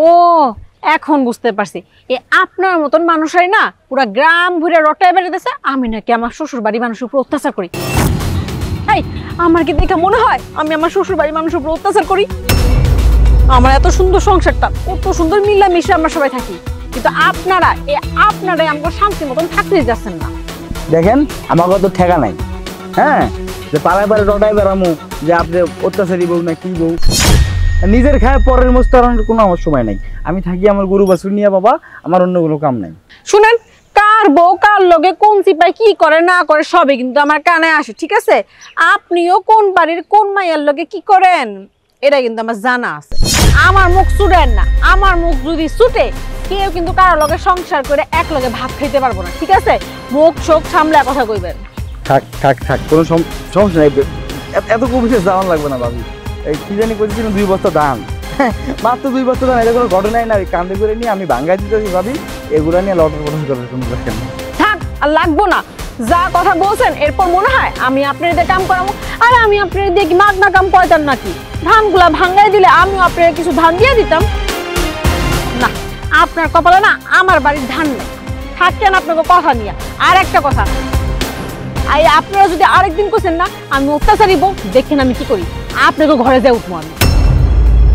ও এখন বুঝতে পারছি, এ আপনার মতন মানুষরাই না পুরা গ্রাম ঘুরে রটায় বেড়াতেছে আমি নাকি আমার শ্বশুর বাড়ি মানুষের উপর অত্যাচার করি। এই আমার কি দেখে মনে হয় আমি আমার শ্বশুর বাড়ি মানুষের উপর অত্যাচার করি? আমার এত সুন্দর সংসারটা, কত সুন্দর মিলামিশে আমরা সবাই থাকি, কিন্তু আপনারাই আমাকে শান্তি মতন থাকতে যাচ্ছেন না। দেখেন আমাকে তো ঠেকা নাই, হ্যাঁ, যে পাড়ায় পাড়ায় রটায় বেড়ামো যে আপনি অত্যাচারী বউ না কি বউ। নিজের খায় পরের মস্ত কোনো আমার সময় নাই। আমি থাকি আমার গরু বাছুর নিয়ে বাবা, আমার অন্য কোনো কাম নাই। শুনেন, কার বউ কার লগে কোন চিপায় কি করে না করে সবই কিন্তু আমার কানে আসে, ঠিক আছে? আপনিও কোন বাড়ির কোন মাইয়ার লগে কি করেন এটা কিন্তু আমার জানা আছে। আমার মুখ ছুটেন না, আমার মুখ যদি ছুটে কেউ কিন্তু কারো লগে সংসার করে এক লগে ভাত খাইতে পারবো না, ঠিক আছে? মুখ চোখ সামলে কথা কইবেন। থাক থাক থাক, কোনো সমস্যা নাই, এত বিশেষ দাম লাগবে না ভাবি। এই কি জানি করেছিলাম 2 বস্তা ধান, মাত্র 2 বস্তা ধান, এটা কোনো ঘটনাই না। কান্দে করে নিয়ে আমি ভাঙ্গা দিতেছি ভাবি, এগুলো নিয়ে লটর পটর করার কোনো দরকার নেই। থাক, আর লাগবো না। যা কথা বলছেন এরপর মনে হয় আমি আপনার দিয়ে কাম করাবো। আর আমি আপনার দিয়ে কি মাগনা কাম করতাম নাকি? ধানগুলা ভাঙ্গাই দিলে আমিও আপনার কিছু ধান দিয়ে দিতাম না। আপনার কপালে না আমার বাড়ির ধান নেই, থাকেন আপনাকে কথা নিয়ে। আর একটা কথা, আপনারা যদি আরেকদিন কোছেন না আমি অত্যাচারী বউ, দেখেন আমি কি করি, আপনাকে ঘরে যাই উঠবো। আমি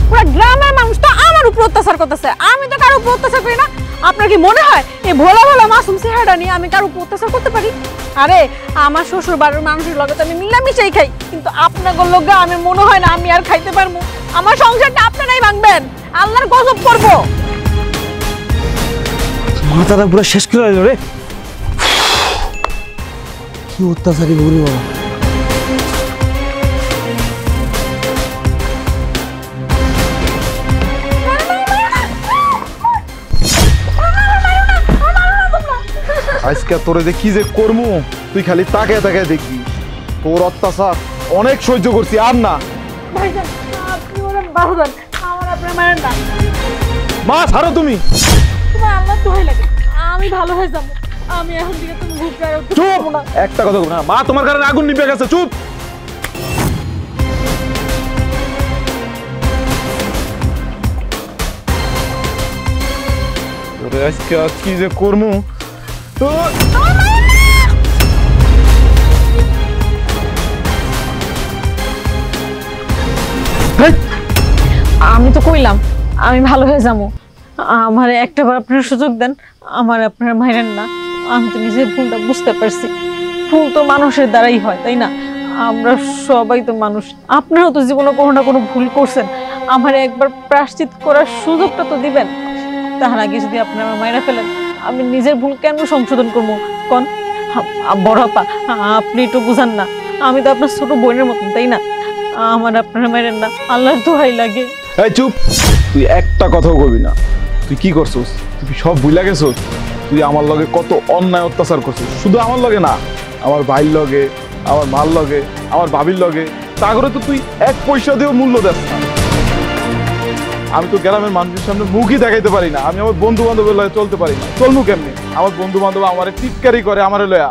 পুরো গ্রামের মানুষ তো আমার উপর অত্যাচার করতেছে, আমি তো কারো উপর অত্যাচার করি না। আপনার কি মনে হয় এই ভোলা ভোলা মাসুম চেহারাটা নিয়ে আমি কারো উপর অত্যাচার করতে পারি? আরে আমার শ্বশুর বাড়ির মানুষের লগে তো আমি মিলামিশাই খাই, কিন্তু আপনাদের লগে আমি মনে হয় না আমি আর খাইতে পারবো। আমার সংসারটা আপনারাই ভাঙবেন, আল্লাহর গজব করবো। মাথাটা পুরো শেষ করে দিল রে, কি অত্যাচারী বউরি বাবা। আজকে তোরে যে কি যে করমু তুই খালি তাকায় তাকায় দেখবি। তোর অত্যাচার অনেক সহ্য করছি, আর না। ভাইজান আপনি ওরা বাহুদান, আমার আপনার মায়ের না। মা ছাড়ো তুমি। তোমার আল্লাহ দোহাই লাগে, আমি ভালো হয়ে যাবো। আমি এখন থেকে তুমি ঘুরতে চুপ, একটা কথা বলবো না। মা তোমার কারণে আগুন নিভে গেছে, চুপ। তোরে আজকে কি যে করমু। আমি তো কইলাম আমি ভালো হয়ে যাবো, আমার একটাবার আপনার সুযোগ দেন, আমার আপনার মাইরেন না। আমি তো নিজের ভুলটা বুঝতে পারছি, ভুল তো মানুষের দ্বারাই হয়, তাই না? আমরা সবাই তো মানুষ, আপনারাও তো জীবনে কোনো না কোনো ভুল করছেন, আমার একবার প্রায়শ্চিত করার সুযোগটা তো দিবেন। তার আগে যদি আপনি আমার মায়েরা ফেলেন, আমি নিজের ভুল কেন সংশোধন করবো? কোন বড় আপা, আপনি একটু বুঝান না, আমি তো আপনার ছোট বোনের মতন, তাই না? আমার আপনারা মাইরেন না, আল্লাহর দোহাই লাগে। এই চুপ, তুই একটা কথাও কবি না। তুই কি করছিস? তুই সব ভুলে গেছিস। তুই আমার লগে কত অন্যায় অত্যাচার করছিস, শুধু আমার লগে না, আমার ভাইয়ের লগে, আমার মার লগে, আমার ভাবির লগে। তা করে তো তুই 1 পয়সা দিয়েও মূল্য দেস না। আমি তো গ্রামের মানুষের সামনে মুখই দেখাইতে পারি না, আমি আমার বন্ধু বান্ধবের লয়ে চলতে পারি না। চলমু কেমনি? আমার বন্ধু বান্ধব আমার টিটকারি করে, আমার লয়া।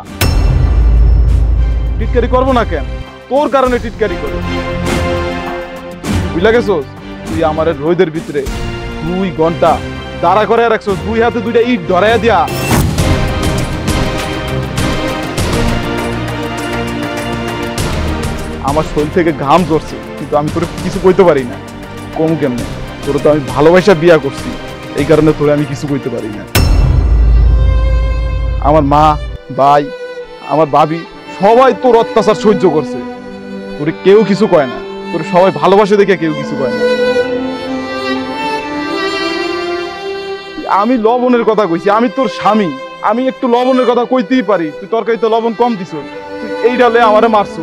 টিটকারি করবো না কেন? তোর কারণে টিটকারি করে। বুঝলা গেছোস? তুই আমার রোদের ভিতরে 2 ঘন্টা দাঁড়া করে রাখছোস, 2 হাতে 2টা ইট ধরাইয়া দিয়া। আমার শরীর থেকে ঘাম ঝরছে, কিন্তু আমি তোরে কিছু কইতে পারি না। কম কেমনে? তোর তো আমি ভালোবাসা বিয়া করছি, এই কারণে তোরে আমি কিছু কইতে পারি না। আমার মা, ভাই, আমার ভাবি সবাই তোর অত্যাচার সহ্য করছে, তোরে কেউ কিছু কয় না। তোর সবাই ভালোবাসে দেখে কেউ কিছু কয় না। আমি লবণের কথা কইছি, আমি তোর স্বামী, আমি একটু লবণের কথা কইতেই পারি। তুই তরকারিতে লবণ কম দিছ, তুই এই ডালে আমারে মারছ।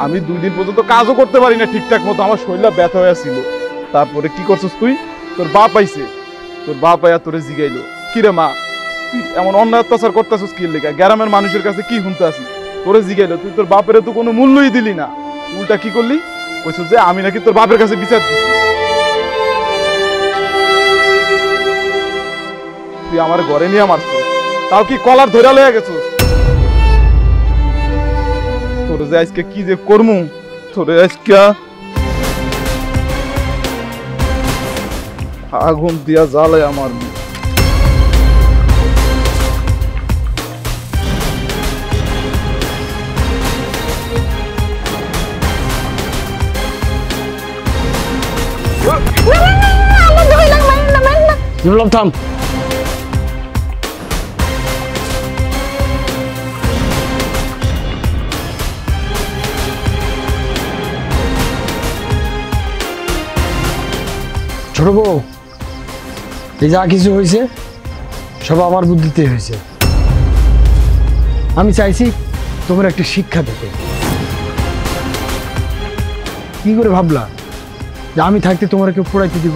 আমি 2 দিন পর্যন্ত কাজও করতে পারি না ঠিকঠাক মতো, আমার শরীরটা ব্যথা হয়ে ছিল। তারপরে কি করছিস তুই? তোর বাপ আইছে, তোর বাপ আয়া তোরে জিগাইলো, কিরে মা তুই এমন অন্যায় অত্যাচার করতেছিস কি লেগা? গ্রামের মানুষের কাছে কি শুনতে আসিস? তোরে জিগাইলো, তুই তোর বাপের তো কোনো মূল্যই দিলি না। উল্টা কি করলি? কইছিস যে আমি নাকি তোর বাপের কাছে বিচার দিছি। তুই আমার ঘরে নিয়ে মারছ, তাও কি কলার ধরে লয়ে গেছিস? তোর যে আজকে কি যে করমু, তোরে আজকে আগুন দিয়া জ্বালায় আমার মেয়ে। বিপ্লব থাম। ছোট বউ, এই যা কিছু হয়েছে সব আমার বুদ্ধিতে হয়েছে। আমি চাইছি তোমার একটা শিক্ষা দিতে। কি করে ভাবলা যে আমি থাকতে তোমার কেউ পড়াইতে দিব?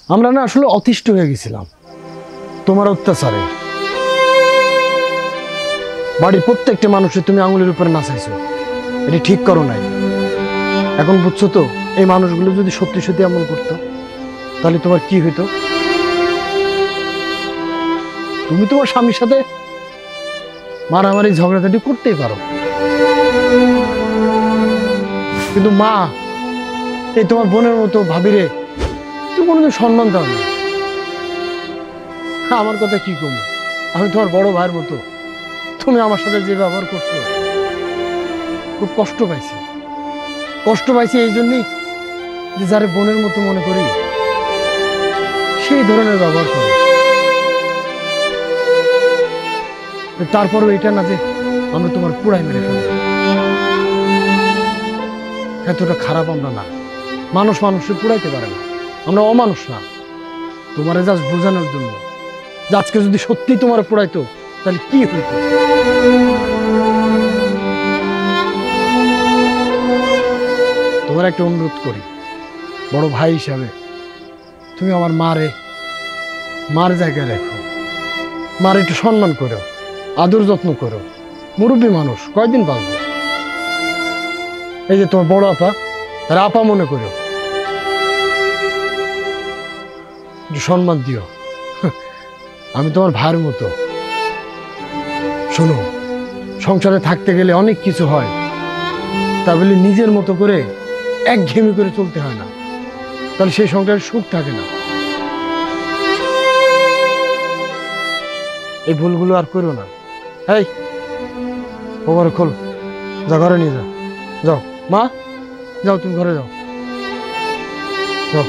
আমরা না আসলে অতিষ্ঠ হয়ে গেছিলাম তোমার অত্যাচারে। বাড়ির প্রত্যেকটা মানুষের তুমি আঙুলের উপরে নাচাইছো, এটি ঠিক করো নাই। এখন বুঝছো তো, এই মানুষগুলো যদি সত্যি সত্যি এমন করতো তাহলে তোমার কি হইতো? তুমি তোমার স্বামীর সাথে মারামারি ঝগড়াঝাটি করতেই পারো, কিন্তু মা, এই তোমার বোনের মতো ভাবিরে তুমি কোনোদিন সম্মান দাও না। আমার কথা কি কমো, আমি তোমার বড় ভাইয়ের মতো। তুমি আমার সাথে যে ব্যবহার করছো, খুব কষ্ট পাইছি। কষ্ট পাইছি এই জন্যই যে যারে বোনের মতো মনে করি সেই ধরনের ব্যবহার করে। তারপরও এটা না যে আমরা তোমার পুরাই মেরে ফেলব। এতটা খারাপ আমরা না। মানুষ মানুষকে পুরাইতে পারে না, আমরা অমানুষ না। তোমার জাস্ট বোঝানোর জন্য যে আজকে যদি সত্যি তোমার পুরাইতো তাহলে কি হইতো। তোমার একটা অনুরোধ করি, বড় ভাই হিসাবে তুমি আমার মার জায়গায় রেখো। মার একটু সম্মান করো, আদর যত্ন করো। মুরব্বী মানুষ, কয়দিন বাঁচবো। এই যে তোমার বড় আপা, তার আপা মনে করো, একটু সম্মান দিও। আমি তোমার ভাইয়ের মতো। শোনো, সংসারে থাকতে গেলে অনেক কিছু হয়, তা বলে নিজের মতো করে একঘেয়েমি করে চলতে হয় না, তাহলে সেই সংসারে সুখ থাকে না। এই ভুলগুলো আর করো না। এই ওভার খোল, যা ঘরে নিয়ে যাও। যাও মা, যাও তুমি ঘরে যাও। যাও।